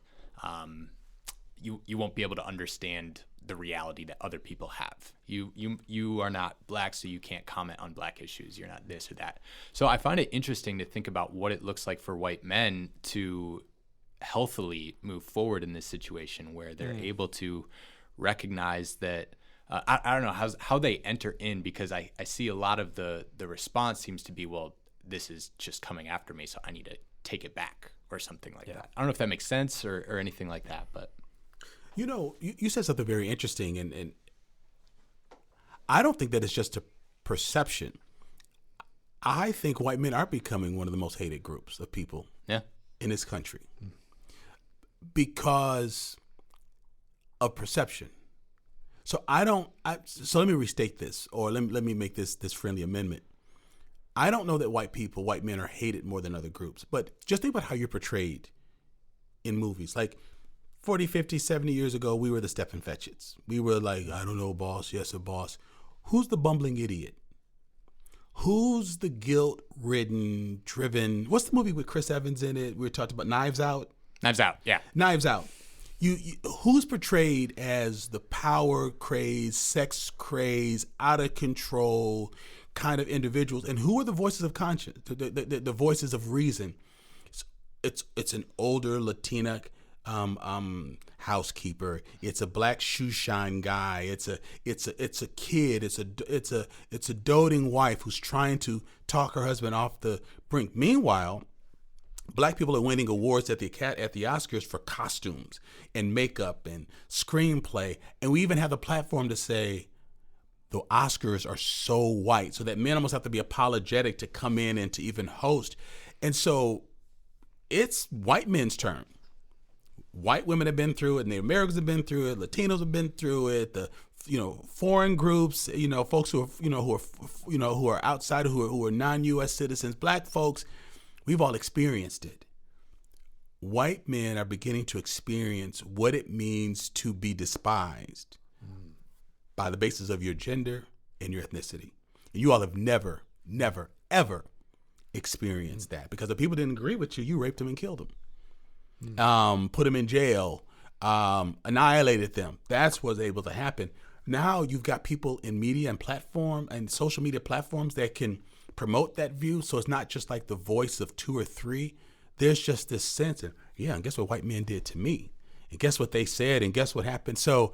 You won't be able to understand the reality that other people have. You are not black, so you can't comment on black issues. You're not this or that. So I find it interesting to think about what it looks like for white men to healthily move forward in this situation where they're able to recognize that. I don't know how they enter in, because I see a lot of the response seems to be, well, this is just coming after me, so I need to take it back or something like that. I don't know if that makes sense or anything like that, but. You said something very interesting, and I don't think that it's just a perception. I think white men are becoming one of the most hated groups of people in this country because of perception. So so let me restate this, or let me make this friendly amendment. I don't know that white men are hated more than other groups, but just think about how you're portrayed in movies. Like, 40, 50, 70 years ago, we were the Stephen Fetchits. We were like, I don't know, boss. Yes, a boss. Who's the bumbling idiot? Who's the guilt-ridden, driven? What's the movie with Chris Evans in it? We were talking about Knives Out. Knives Out, yeah. Knives Out. You who's portrayed as the power crazed, sex crazed, out of control kind of individuals, and who are the voices of conscience, the voices of reason? It's an older Latina housekeeper. It's a black shoe shine guy. It's a kid. It's a doting wife who's trying to talk her husband off the brink. Meanwhile, black people are winning awards at the Oscars for costumes and makeup and screenplay, and we even have the platform to say the Oscars are so white, so that men almost have to be apologetic to come in and to even host. And so it's white men's turn. White women have been through it, and the Americans have been through it. Latinos have been through it. The foreign groups, folks who are outside, who are non-U.S. citizens, black folks, we've all experienced it. White men are beginning to experience what it means to be despised by the basis of your gender and your ethnicity. And you all have never, never, ever experienced that, because if people didn't agree with you, you raped them and killed them, put them in jail, annihilated them. That's what's able to happen. Now you've got people in media and platform and social media platforms that can promote that view. So it's not just like the voice of two or three. There's just this sense of, yeah, and guess what white men did to me? And guess what they said? And guess what happened? So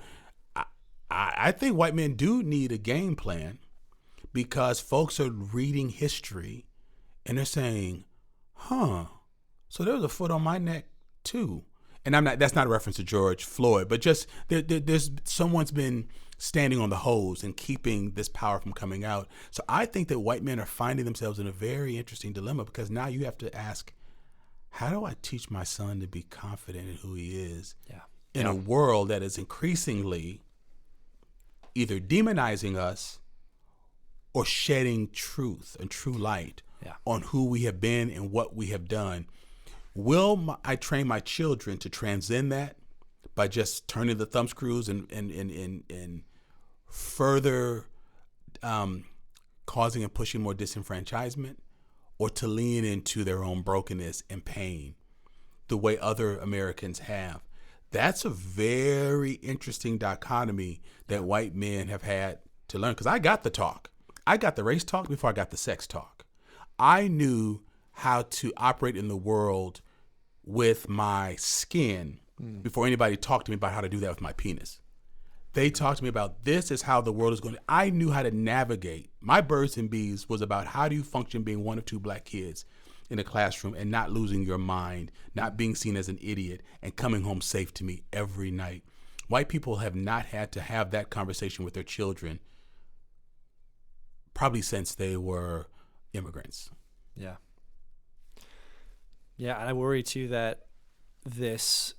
I think white men do need a game plan, because folks are reading history and they're saying, so there was a foot on my neck too. And that's not a reference to George Floyd, but just there's someone's been standing on the hose and keeping this power from coming out. So I think that white men are finding themselves in a very interesting dilemma, because now you have to ask, how do I teach my son to be confident in who he is in a world that is increasingly either demonizing us or shedding truth and true light on who we have been and what we have done? Will I train my children to transcend that by just turning the thumb screws and further causing and pushing more disenfranchisement, or to lean into their own brokenness and pain the way other Americans have? That's a very interesting dichotomy that white men have had to learn, because I got the talk. I got the race talk before I got the sex talk. I knew how to operate in the world with my skin before anybody talked to me about how to do that with my penis. They talked to me about, this is how the world is going to. I knew how to navigate. My birds and bees was about, how do you function being one of two black kids in a classroom and not losing your mind, not being seen as an idiot, and coming home safe to me every night. White people have not had to have that conversation with their children probably since they were immigrants. Yeah. Yeah, and I worry too that this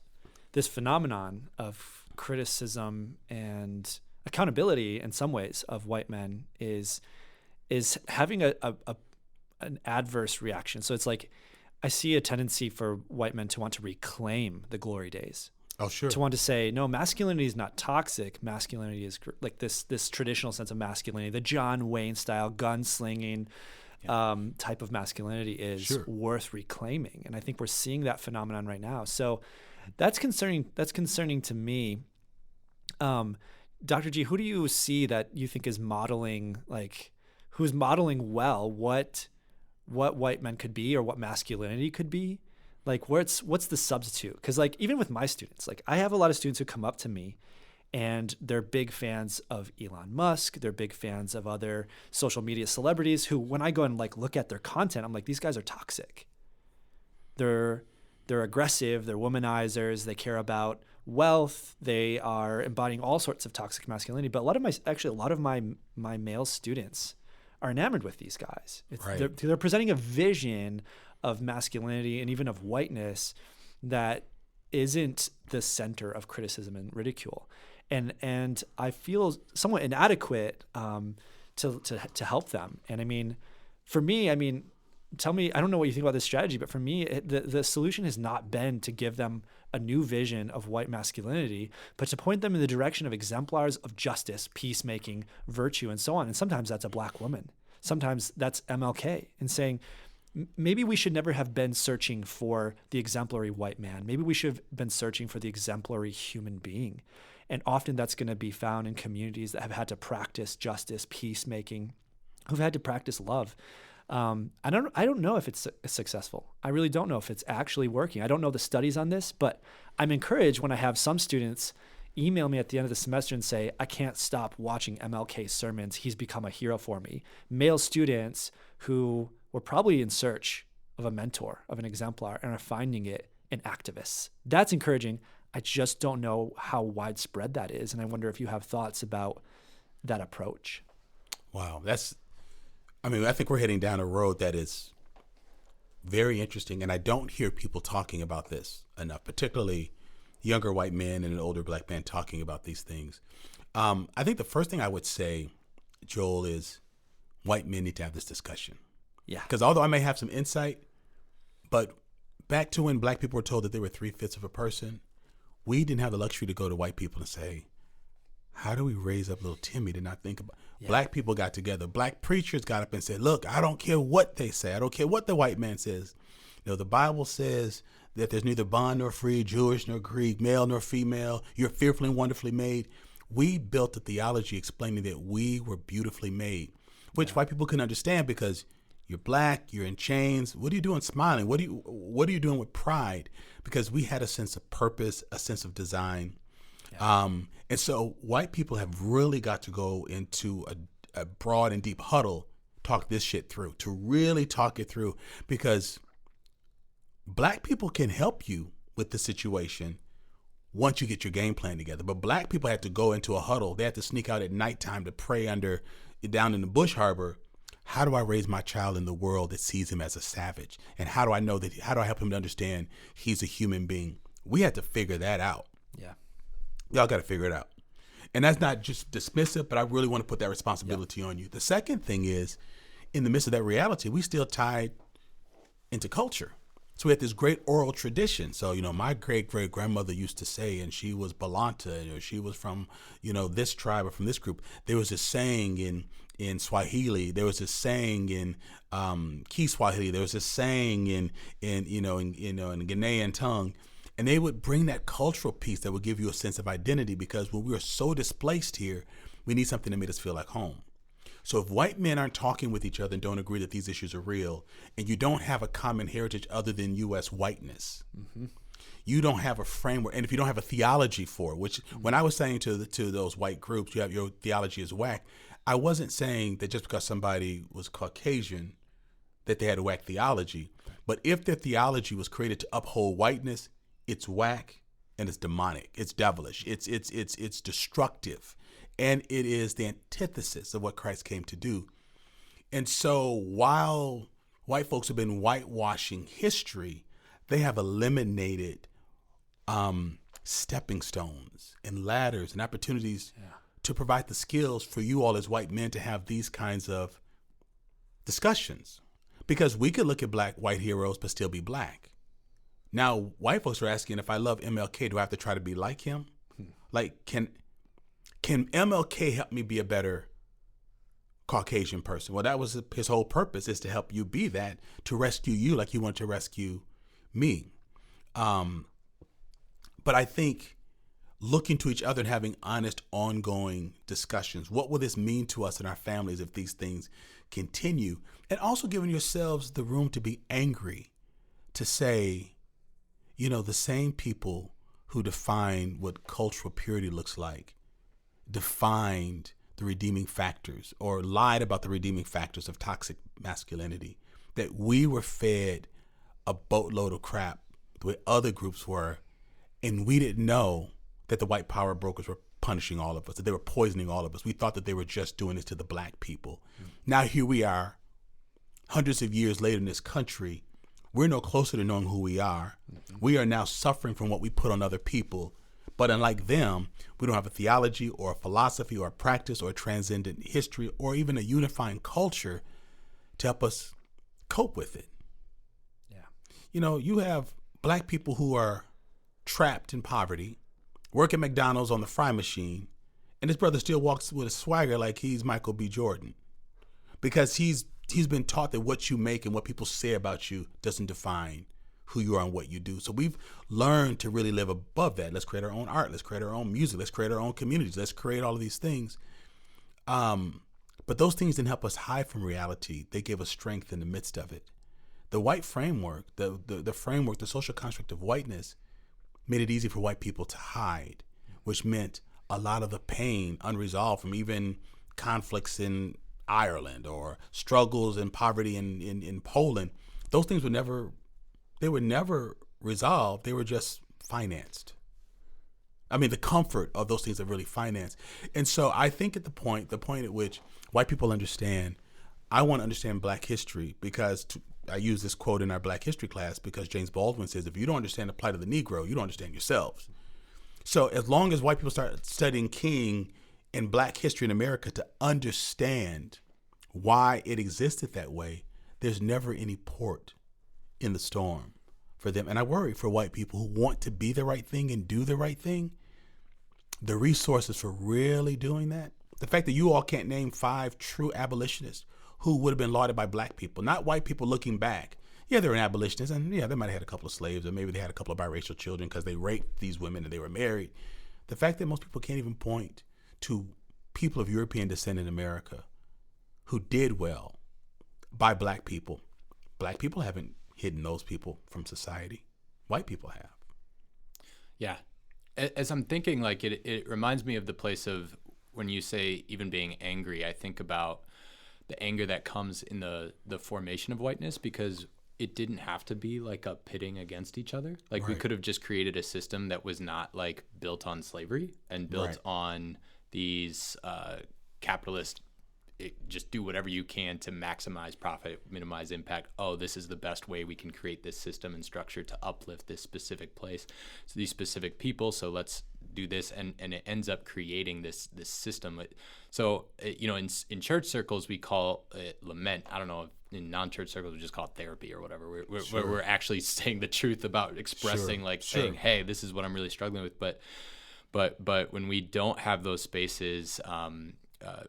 phenomenon of criticism and accountability in some ways of white men is having an adverse reaction. So it's like, I see a tendency for white men to want to reclaim the glory days. Oh, sure. To want to say, no, masculinity is not toxic. Masculinity is like this traditional sense of masculinity, the John Wayne style gunslinging type of masculinity is worth reclaiming. And I think we're seeing that phenomenon right now. So that's concerning. That's concerning to me. Dr. G, who do you see that you think is modeling, like, who's modeling well what white men could be, or what masculinity could be? Like, what's the substitute? Because, like, even with my students, like, I have a lot of students who come up to me and they're big fans of Elon Musk. They're big fans of other social media celebrities who, when I go and like look at their content, I'm like, these guys are toxic. They're aggressive. They're womanizers. They care about wealth. They are embodying all sorts of toxic masculinity. But a lot of my male students are enamored with these guys. They're presenting a vision of masculinity and even of whiteness that isn't the center of criticism and ridicule. And I feel somewhat inadequate to help them. And I mean, for me, tell me, I don't know what you think about this strategy, but for me, the solution has not been to give them a new vision of white masculinity, but to point them in the direction of exemplars of justice, peacemaking, virtue, and so on. And sometimes that's a black woman. Sometimes that's MLK, and saying, maybe we should never have been searching for the exemplary white man. Maybe we should have been searching for the exemplary human being. And often that's going to be found in communities that have had to practice justice, peacemaking, who've had to practice love. I don't know if it's successful. I really don't know if it's actually working. I don't know the studies on this, but I'm encouraged when I have some students email me at the end of the semester and say, I can't stop watching MLK's sermons. He's become a hero for me. Male students who were probably in search of a mentor, of an exemplar, and are finding it in activists. That's encouraging. I just don't know how widespread that is. And I wonder if you have thoughts about that approach. Wow. I think we're heading down a road that is very interesting. And I don't hear people talking about this enough, particularly younger white men and an older black man talking about these things. I think the first thing I would say, Joel, is white men need to have this discussion. Yeah. Because although I may have some insight, but back to when black people were told that they were 3/5 of a person, we didn't have the luxury to go to white people and say, how do we raise up little Timmy to not think about? Yeah. Black people got together. Black preachers got up and said, look, I don't care what they say. I don't care what the white man says. The Bible says that there's neither bond nor free, Jewish nor Greek, male nor female. You're fearfully and wonderfully made. We built a theology explaining that we were beautifully made, which white people couldn't understand because you're black, you're in chains. What are you doing smiling? What are you doing with pride? Because we had a sense of purpose, a sense of design. Yeah. And so white people have really got to go into a broad and deep huddle, talk this shit through, to really talk it through, because black people can help you with the situation once you get your game plan together. But black people had to go into a huddle. They had to sneak out at nighttime to pray down in the Bush Harbor. How do I raise my child in the world that sees him as a savage? And how do I help him to understand he's a human being? We had to figure that out. Yeah. Y'all got to figure it out. And that's not just dismissive, but I really want to put that responsibility on you. The second thing is, in the midst of that reality, we still tied into culture. So we had this great oral tradition. So, my great-great-grandmother used to say, and she was Balanta, or she was from, this tribe or from this group. There was a saying in Swahili. There was a saying in Kiswahili. There was a saying in Ghanaian tongue. And they would bring that cultural piece that would give you a sense of identity, because when we were so displaced here, we need something that made us feel like home. So if white men aren't talking with each other and don't agree that these issues are real, and you don't have a common heritage other than U.S. whiteness, you don't have a framework. And if you don't have a theology for it, which when I was saying to those white groups, you have your theology is whack, I wasn't saying that just because somebody was Caucasian that they had a whack theology. But if their theology was created to uphold whiteness, it's whack and it's demonic. It's devilish. It's destructive. And it is the antithesis of what Christ came to do. And so while white folks have been whitewashing history, they have eliminated stepping stones and ladders and opportunities to provide the skills for you all as white men to have these kinds of discussions. Because we could look at white heroes but still be black. Now, white folks are asking, if I love MLK, do I have to try to be like him? Like, can MLK help me be a better Caucasian person? Well, that was his whole purpose, is to help you be that, to rescue you like you want to rescue me. But I think looking to each other and having honest, ongoing discussions. What will this mean to us and our families if these things continue? And also giving yourselves the room to be angry, to say, the same people who define what cultural purity looks like defined the redeeming factors, or lied about the redeeming factors of toxic masculinity, that we were fed a boatload of crap the way other groups were, and we didn't know that the white power brokers were punishing all of us, that they were poisoning all of us. We thought that they were just doing this to the black people. Now here we are, hundreds of years later in this country. We're no closer to knowing who we are. We are now suffering from what we put on other people. But unlike them, we don't have a theology or a philosophy or a practice or a transcendent history or even a unifying culture to help us cope with it. Yeah. You know, you have black people who are trapped in poverty, work at McDonald's on the fry machine, and his brother still walks with a swagger like he's Michael B. Jordan, because he's been taught that what you make and what people say about you doesn't define who you are and what you do. So we've learned to really live above that. Let's create our own art. Let's create our own music. Let's create our own communities. Let's create all of these things. But those things didn't help us hide from reality. They gave us strength in the midst of it. The white framework, the framework, the social construct of whiteness made it easy for white people to hide, which meant a lot of the pain unresolved from even conflicts in Ireland or struggles and poverty in Poland. Those things were never resolved. They were just financed. I mean, the comfort of those things are really financed. And so I think at the point at which white people understand, I want to understand Black history, because I use this quote in our Black history class because James Baldwin says, if you don't understand the plight of the Negro, you don't understand yourselves. So as long as white people start studying King and Black history in America to understand why it existed that way, there's never any port in the storm for them. And I worry for white people who want to be the right thing and do the right thing, the resources for really doing that. The fact that you all can't name 5 true abolitionists who would have been lauded by Black people, not white people looking back. Yeah, they're an abolitionist, and yeah, they might have had a couple of slaves, or maybe they had a couple of biracial children because they raped these women and they were married. The fact that most people can't even point to people of European descent in America who did well by Black people. Black people haven't hidden those people from society. White people have. Yeah. As I'm thinking, like, it reminds me of the place of when you say even being angry, I think about the anger that comes in the formation of whiteness, because it didn't have to be like a pitting against each other. Like, we could have just created a system that was not like built on slavery and built on these capitalist, just do whatever you can to maximize profit, minimize impact. Oh, this is the best way we can create this system and structure to uplift this specific place, so these specific people. So let's do this, and it ends up creating this system. So in church circles we call it lament. I don't know if in non-church circles we just call it therapy or whatever. We're actually saying the truth about expressing, saying, hey, this is what I'm really struggling with. But when we don't have those spaces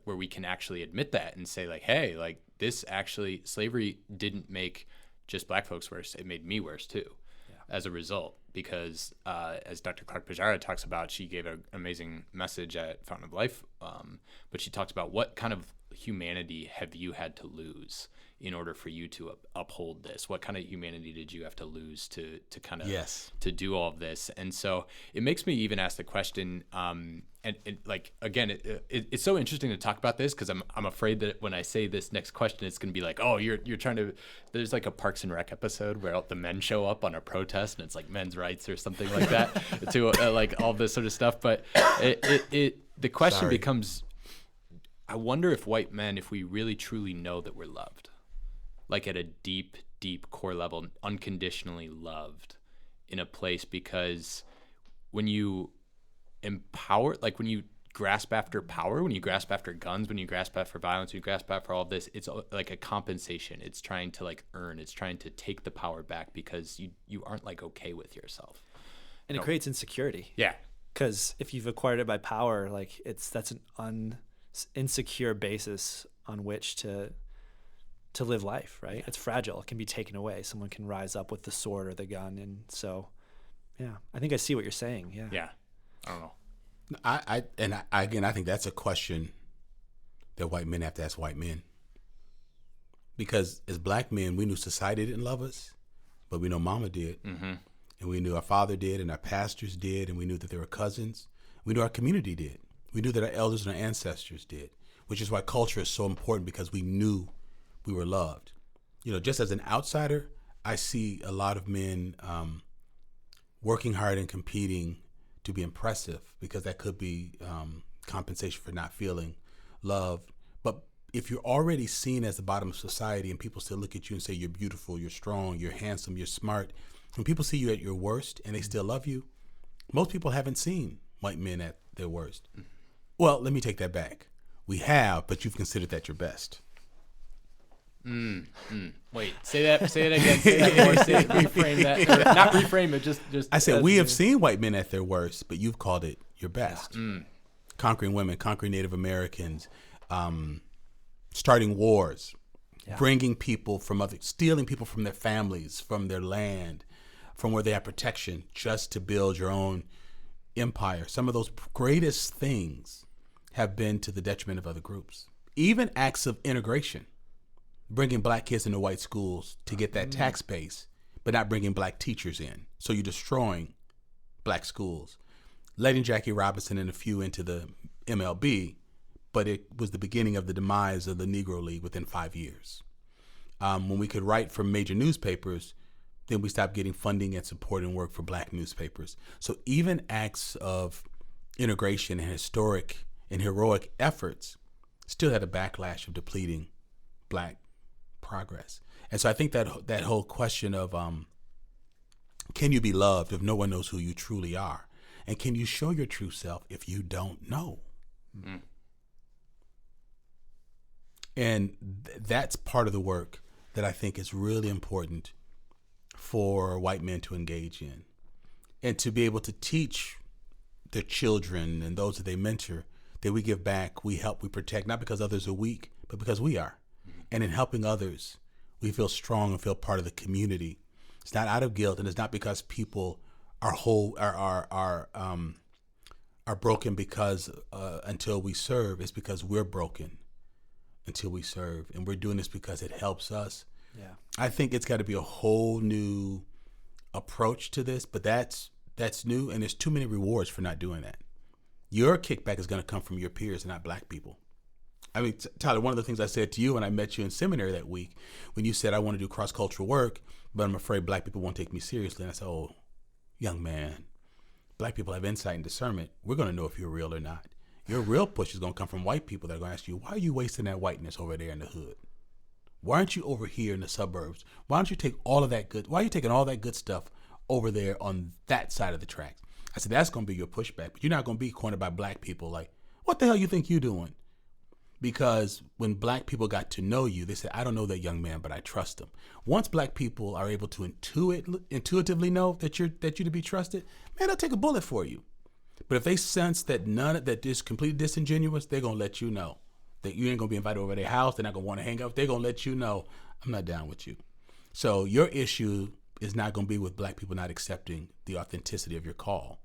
where we can actually admit that and say, like, hey, like, this actually, slavery didn't make just Black folks worse, it made me worse too, as a result. Because as Dr. Clark Pajara talks about, she gave an amazing message at Fountain of Life, but she talks about what kind of humanity have you had to lose in order for you to uphold this? What kind of humanity did you have to lose to kind of to do all of this? And so it makes me even ask the question, and like, again, it's so interesting to talk about this, because I'm afraid that when I say this next question, it's going to be like, oh, you're trying to, there's like a Parks and Rec episode where the men show up on a protest and it's like men's rights or something like that to like all this sort of stuff. But the question becomes, I wonder if white men, if we really truly know that we're loved, like at a deep, deep core level, unconditionally loved in a place, because when you empower, like when you grasp after power, when you grasp after guns, when you grasp after violence, when you grasp after all of this, it's like a compensation. It's trying to like earn, it's trying to take the power back because you aren't like okay with yourself. And it creates insecurity. Yeah. Because if you've acquired it by power, like that's an insecure basis on which to live life, right? It's fragile. It can be taken away. Someone can rise up with the sword or the gun. And so, yeah, I think I see what you're saying. Yeah. Yeah. I don't know. I think that's a question that white men have to ask white men. Because as Black men, we knew society didn't love us, but we know Mama did. Mm-hmm. And we knew our father did, and our pastors did, and we knew that there were cousins. We knew our community did. We knew that our elders and our ancestors did, which is why culture is so important, because we knew we were loved. You know, just as an outsider, I see a lot of men working hard and competing to be impressive, because that could be compensation for not feeling loved. But if you're already seen as the bottom of society and people still look at you and say you're beautiful, you're strong, you're handsome, you're smart, when people see you at your worst and they still love you, most people haven't seen white men at their worst. Well, let me take that back. We have, but you've considered that your best. Wait, say that again. Say that more. Reframe that. Or not reframe it. Just. I said we have seen white men at their worst, but you've called it your best. Conquering women, conquering Native Americans, starting wars, bringing people from stealing people from their families, from their land, from where they have protection, just to build your own empire. Some of those greatest things have been to the detriment of other groups. Even acts of integration, bringing black kids into white schools to get that tax base, but not bringing black teachers in. So you're destroying black schools. Letting Jackie Robinson and a few into the MLB, but it was the beginning of the demise of the Negro League within 5 years. When we could write for major newspapers, then we stopped getting funding and support and work for black newspapers. So even acts of integration and historic and heroic efforts still had a backlash of depleting black progress. And so I think that whole question of can you be loved if no one knows who you truly are? And can you show your true self if you don't know? And that's part of the work that I think is really important for white men to engage in, and to be able to teach their children and those that they mentor that we give back, we help, we protect, not because others are weak, but because we are. And in helping others, we feel strong and feel part of the community. It's not out of guilt, and it's not because people are broken because until we serve. It's because we're broken until we serve, and we're doing this because it helps us. Yeah, I think it's got to be a whole new approach to this, but that's new, and there's too many rewards for not doing that. Your kickback is going to come from your peers and not black people. I mean, Tyler, one of the things I said to you when I met you in seminary that week, when you said, I want to do cross-cultural work, but I'm afraid black people won't take me seriously. And I said, oh, young man, black people have insight and discernment. We're going to know if you're real or not. Your real push is going to come from white people that are going to ask you, why are you wasting that whiteness over there in the hood? Why aren't you over here in the suburbs? Why don't you take all of that good? Why are you taking all that good stuff over there on that side of the tracks? I said, that's going to be your pushback, but you're not going to be cornered by black people like, what the hell you think you're doing? Because when black people got to know you, they said, I don't know that young man, but I trust him. Once black people are able to intuitively know that you're to be trusted, man, they'll take a bullet for you. But if they sense that that is completely disingenuous, they're going to let you know that you ain't going to be invited over to their house. They're not going to want to hang out. They're going to let you know, I'm not down with you. So your issue is not going to be with black people not accepting the authenticity of your call.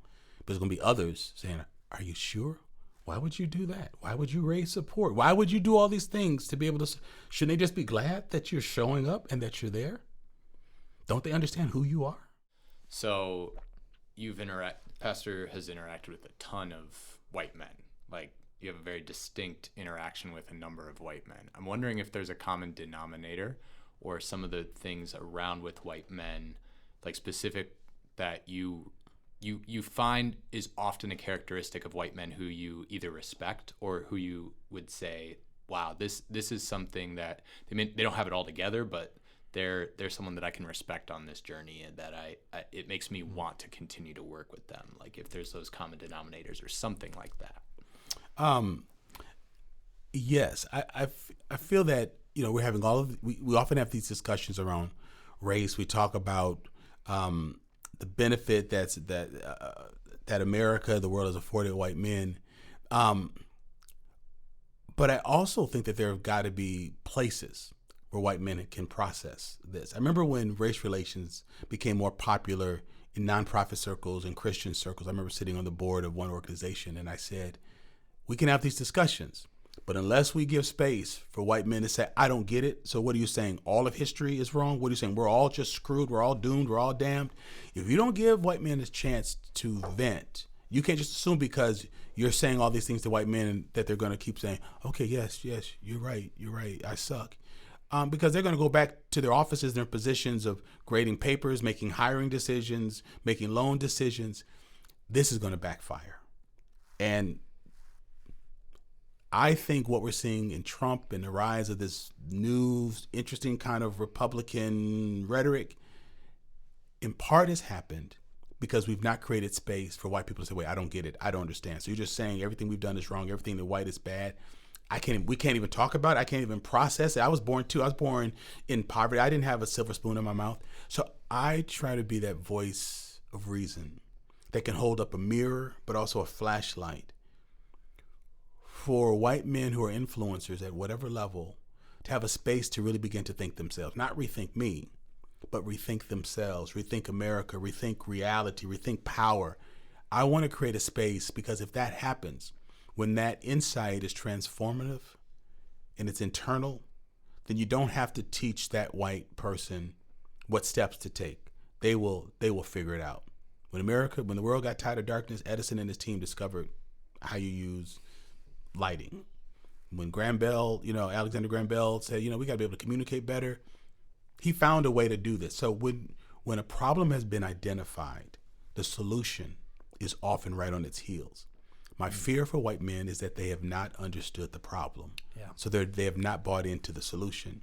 But it's going to be others saying, are you sure? Why would you do that? Why would you raise support? Why would you do all these things to be able to? Shouldn't they just be glad that you're showing up and that you're there? Don't they understand who you are? So Pastor has interacted with a ton of white men. Like, you have a very distinct interaction with a number of white men. I'm wondering if there's a common denominator or some of the things around with white men, like specific, that you find is often a characteristic of white men who you either respect or who you would say, wow, this is something that they don't have it all together, but they're someone that I can respect on this journey, and that it makes me want to continue to work with them. Like, if there's those common denominators or something like that. Yes, I feel that, we're having we often have these discussions around race. We talk about the benefit that America, the world, has afforded white men. But I also think that there have got to be places where white men can process this. I remember when race relations became more popular in nonprofit circles and Christian circles. I remember sitting on the board of one organization, and I said, we can have these discussions, but unless we give space for white men to say, I don't get it. So what are you saying? All of history is wrong? What are you saying? We're all just screwed. We're all doomed. We're all damned. If you don't give white men a chance to vent, you can't just assume because you're saying all these things to white men that they're going to keep saying, okay, yes, you're right, I suck. Because they're going to go back to their offices, their positions of grading papers, making hiring decisions, making loan decisions. This is going to backfire. And I think what we're seeing in Trump and the rise of this new, interesting kind of Republican rhetoric, in part has happened because we've not created space for white people to say, wait, I don't get it. I don't understand. So you're just saying everything we've done is wrong. Everything the white is bad. we can't even talk about it. I can't even process it. I was born in poverty. I didn't have a silver spoon in my mouth. So I try to be that voice of reason that can hold up a mirror, but also a flashlight for white men who are influencers at whatever level to have a space to really begin to think themselves, not rethink me, but rethink themselves, rethink America, rethink reality, rethink power. I want to create a space because if that happens, when that insight is transformative and it's internal, then you don't have to teach that white person what steps to take. They will figure it out. When the world got tired of darkness, Edison and his team discovered how you use lighting. When Alexander Graham Bell said, we got to be able to communicate better, he found a way to do this. So when a problem has been identified, the solution is often right on its heels. My fear for white men is that they have not understood the problem. Yeah. So they have not bought into the solution.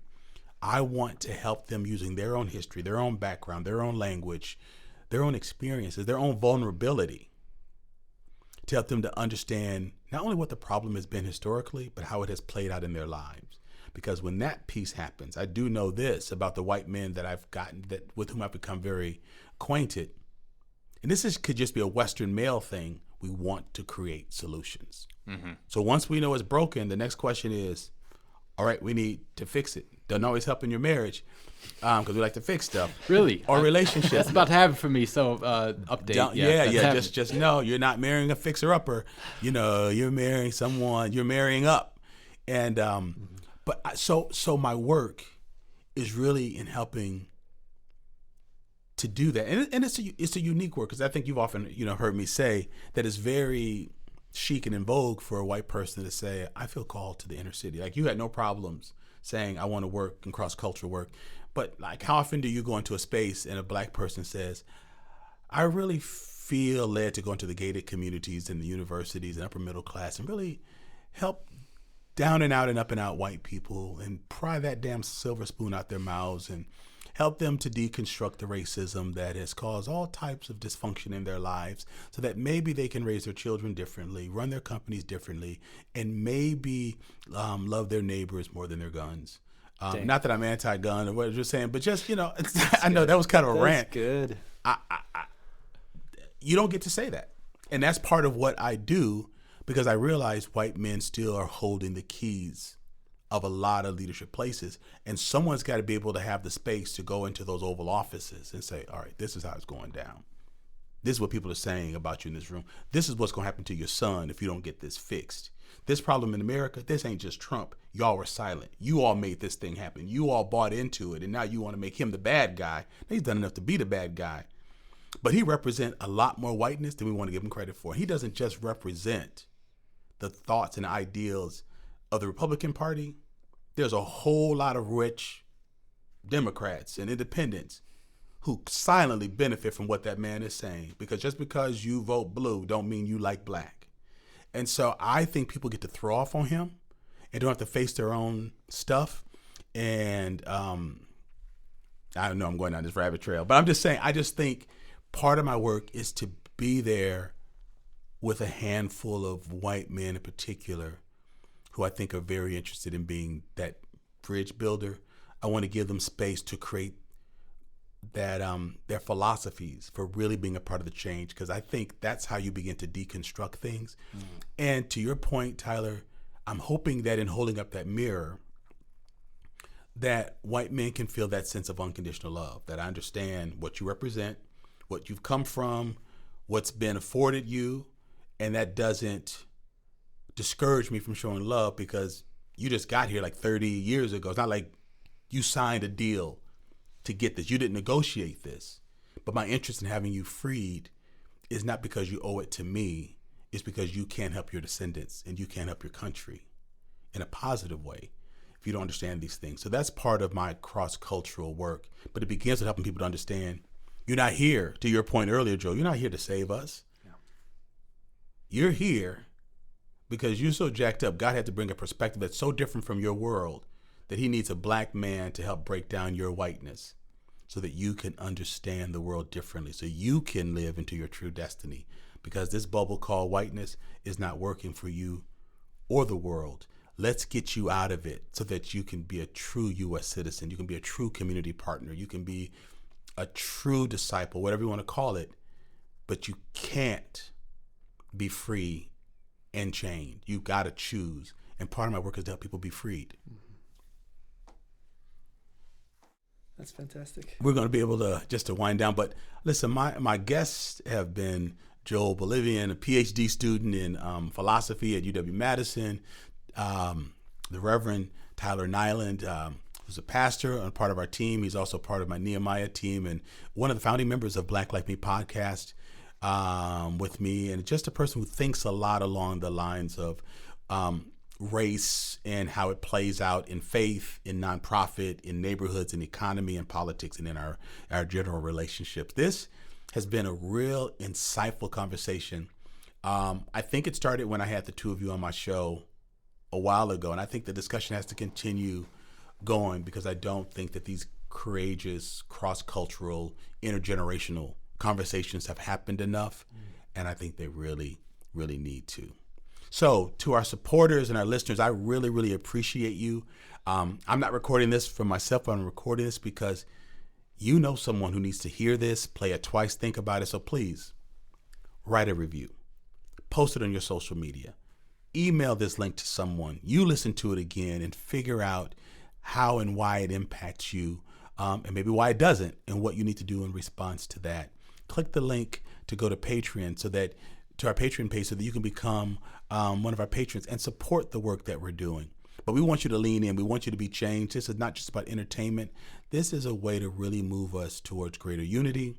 I want to help them using their own history, their own background, their own language, their own experiences, their own vulnerability, to help them to understand not only what the problem has been historically, but how it has played out in their lives. Because when that piece happens, I do know this about the white men that I've gotten, with whom I've become very acquainted. And could just be a Western male thing. We want to create solutions. Mm-hmm. So once we know it's broken, the next question is, all right, we need to fix it. Doesn't always help in your marriage because we like to fix stuff. Really? Or relationships. That's about to happen for me, so update. Just know you're not marrying a fixer-upper. You're marrying someone, you're marrying up. And so my work is really in helping to do that. And it's a unique work because I think you've often heard me say that it's very chic and in vogue for a white person to say, I feel called to the inner city. Like you had no problems saying I want to work in cross-cultural work. But like how often do you go into a space and a black person says, I really feel led to go into the gated communities and the universities and upper middle class and really help down and out and up and out white people and pry that damn silver spoon out their mouths and help them to deconstruct the racism that has caused all types of dysfunction in their lives so that maybe they can raise their children differently, run their companies differently, and maybe love their neighbors more than their guns. Not that I'm anti-gun or what you're saying, but just, I know that was kind of a rant. That's good. You don't get to say that. And that's part of what I do because I realize white men still are holding the keys of a lot of leadership places. And someone's got to be able to have the space to go into those Oval Offices and say, all right, this is how it's going down. This is what people are saying about you in this room. This is what's going to happen to your son if you don't get this fixed. This problem in America, this ain't just Trump. Y'all were silent. You all made this thing happen. You all bought into it. And now you want to make him the bad guy. He's done enough to be the bad guy. But he represents a lot more whiteness than we want to give him credit for. He doesn't just represent the thoughts and ideals of the Republican Party. There's a whole lot of rich Democrats and independents who silently benefit from what that man is saying. Because just because you vote blue don't mean you like black. And so I think people get to throw off on him and don't have to face their own stuff. And I don't know, I'm going down this rabbit trail, but I'm just saying, I just think part of my work is to be there with a handful of white men in particular who I think are very interested in being that bridge builder. I want to give them space to create that their philosophies for really being a part of the change, because I think that's how you begin to deconstruct things. And to your point, Tyler, I'm hoping that in holding up that mirror, that white men can feel that sense of unconditional love, that I understand what you represent, what you've come from, what's been afforded you, and that doesn't discourage me from showing love because you just got here like 30 years ago. It's not like you signed a deal to get this. You didn't negotiate this. But my interest in having you freed is not because you owe it to me. It's because you can't help your descendants and you can't help your country in a positive way if you don't understand these things. So that's part of my cross-cultural work. But it begins with helping people to understand you're not here, to your point earlier, Joe, you're not here to save us. Yeah. You're here because you're so jacked up. God had to bring a perspective that's so different from your world that he needs a black man to help break down your whiteness so that you can understand the world differently, so you can live into your true destiny. Because this bubble called whiteness is not working for you or the world. Let's get you out of it so that you can be a true U.S. citizen. You can be a true community partner. You can be a true disciple, whatever you want to call it. But you can't be free and chained. You got to choose. And part of my work is to help people be freed. That's fantastic. We're going to be able to just to wind down. But listen, my guests have been Joel Bolivian, a PhD student in philosophy at UW-Madison, the Reverend Tyler Nyland, who's a pastor and part of our team. He's also part of my Nehemiah team and one of the founding members of Black Like Me podcast with me, and just a person who thinks a lot along the lines of race and how it plays out in faith, in nonprofit, in neighborhoods, in economy, in politics, and in our general relationships. This has been a real insightful conversation. I think it started when I had the two of you on my show a while ago, and I think the discussion has to continue going because I don't think that these courageous, cross-cultural, intergenerational conversations have happened enough, and I think they really, really need to. So to our supporters and our listeners, I really, really appreciate you. I'm not recording this for myself, but I'm recording this because you know someone who needs to hear this, play it twice, think about it. So please write a review, post it on your social media, email this link to someone. You listen to it again and figure out how and why it impacts you, and maybe why it doesn't, and what you need to do in response to that. Click the link to go to Patreon to our Patreon page so that you can become one of our patrons and support the work that we're doing. But we want you to lean in. We want you to be changed. This is not just about entertainment. This is a way to really move us towards greater unity,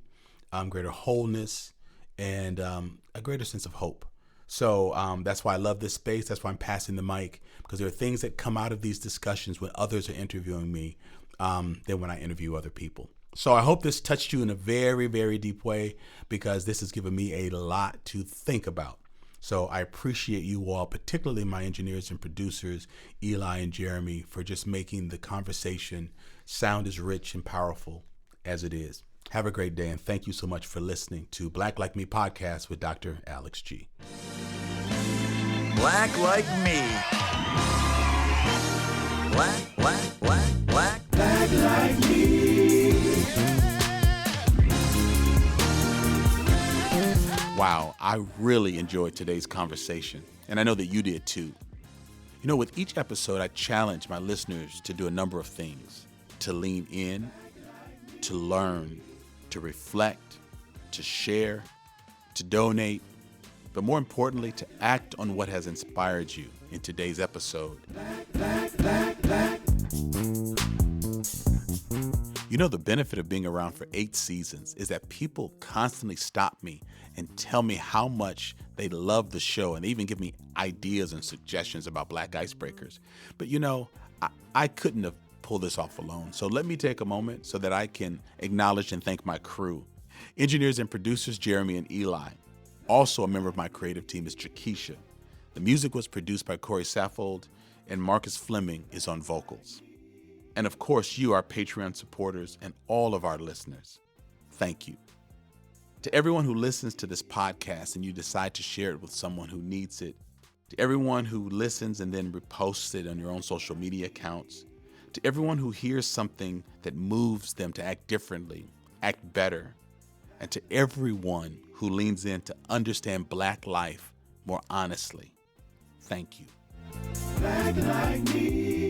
greater wholeness, and a greater sense of hope. So that's why I love this space. That's why I'm passing the mic, because there are things that come out of these discussions when others are interviewing me than when I interview other people. So I hope this touched you in a very, very deep way, because this has given me a lot to think about. So I appreciate you all, particularly my engineers and producers, Eli and Jeremy, for just making the conversation sound as rich and powerful as it is. Have a great day, and thank you so much for listening to Black Like Me podcast with Dr. Alex G. Black like me. Black like me. Wow, I really enjoyed today's conversation, and I know that you did too. You know, with each episode, I challenge my listeners to do a number of things: to lean in, to learn, to reflect, to share, to donate, but more importantly, to act on what has inspired you in today's episode. You know, the benefit of being around for 8 seasons is that people constantly stop me and tell me how much they love the show, and they even give me ideas and suggestions about Black icebreakers. But you know, I couldn't have pulled this off alone. So let me take a moment so that I can acknowledge and thank my crew. Engineers and producers, Jeremy and Eli. Also a member of my creative team is Jakisha. The music was produced by Corey Saffold, and Marcus Fleming is on vocals. And of course, you, our Patreon supporters, and all of our listeners, thank you. To everyone who listens to this podcast and you decide to share it with someone who needs it, to everyone who listens and then reposts it on your own social media accounts, to everyone who hears something that moves them to act differently, act better, and to everyone who leans in to understand Black life more honestly, thank you. Black like me.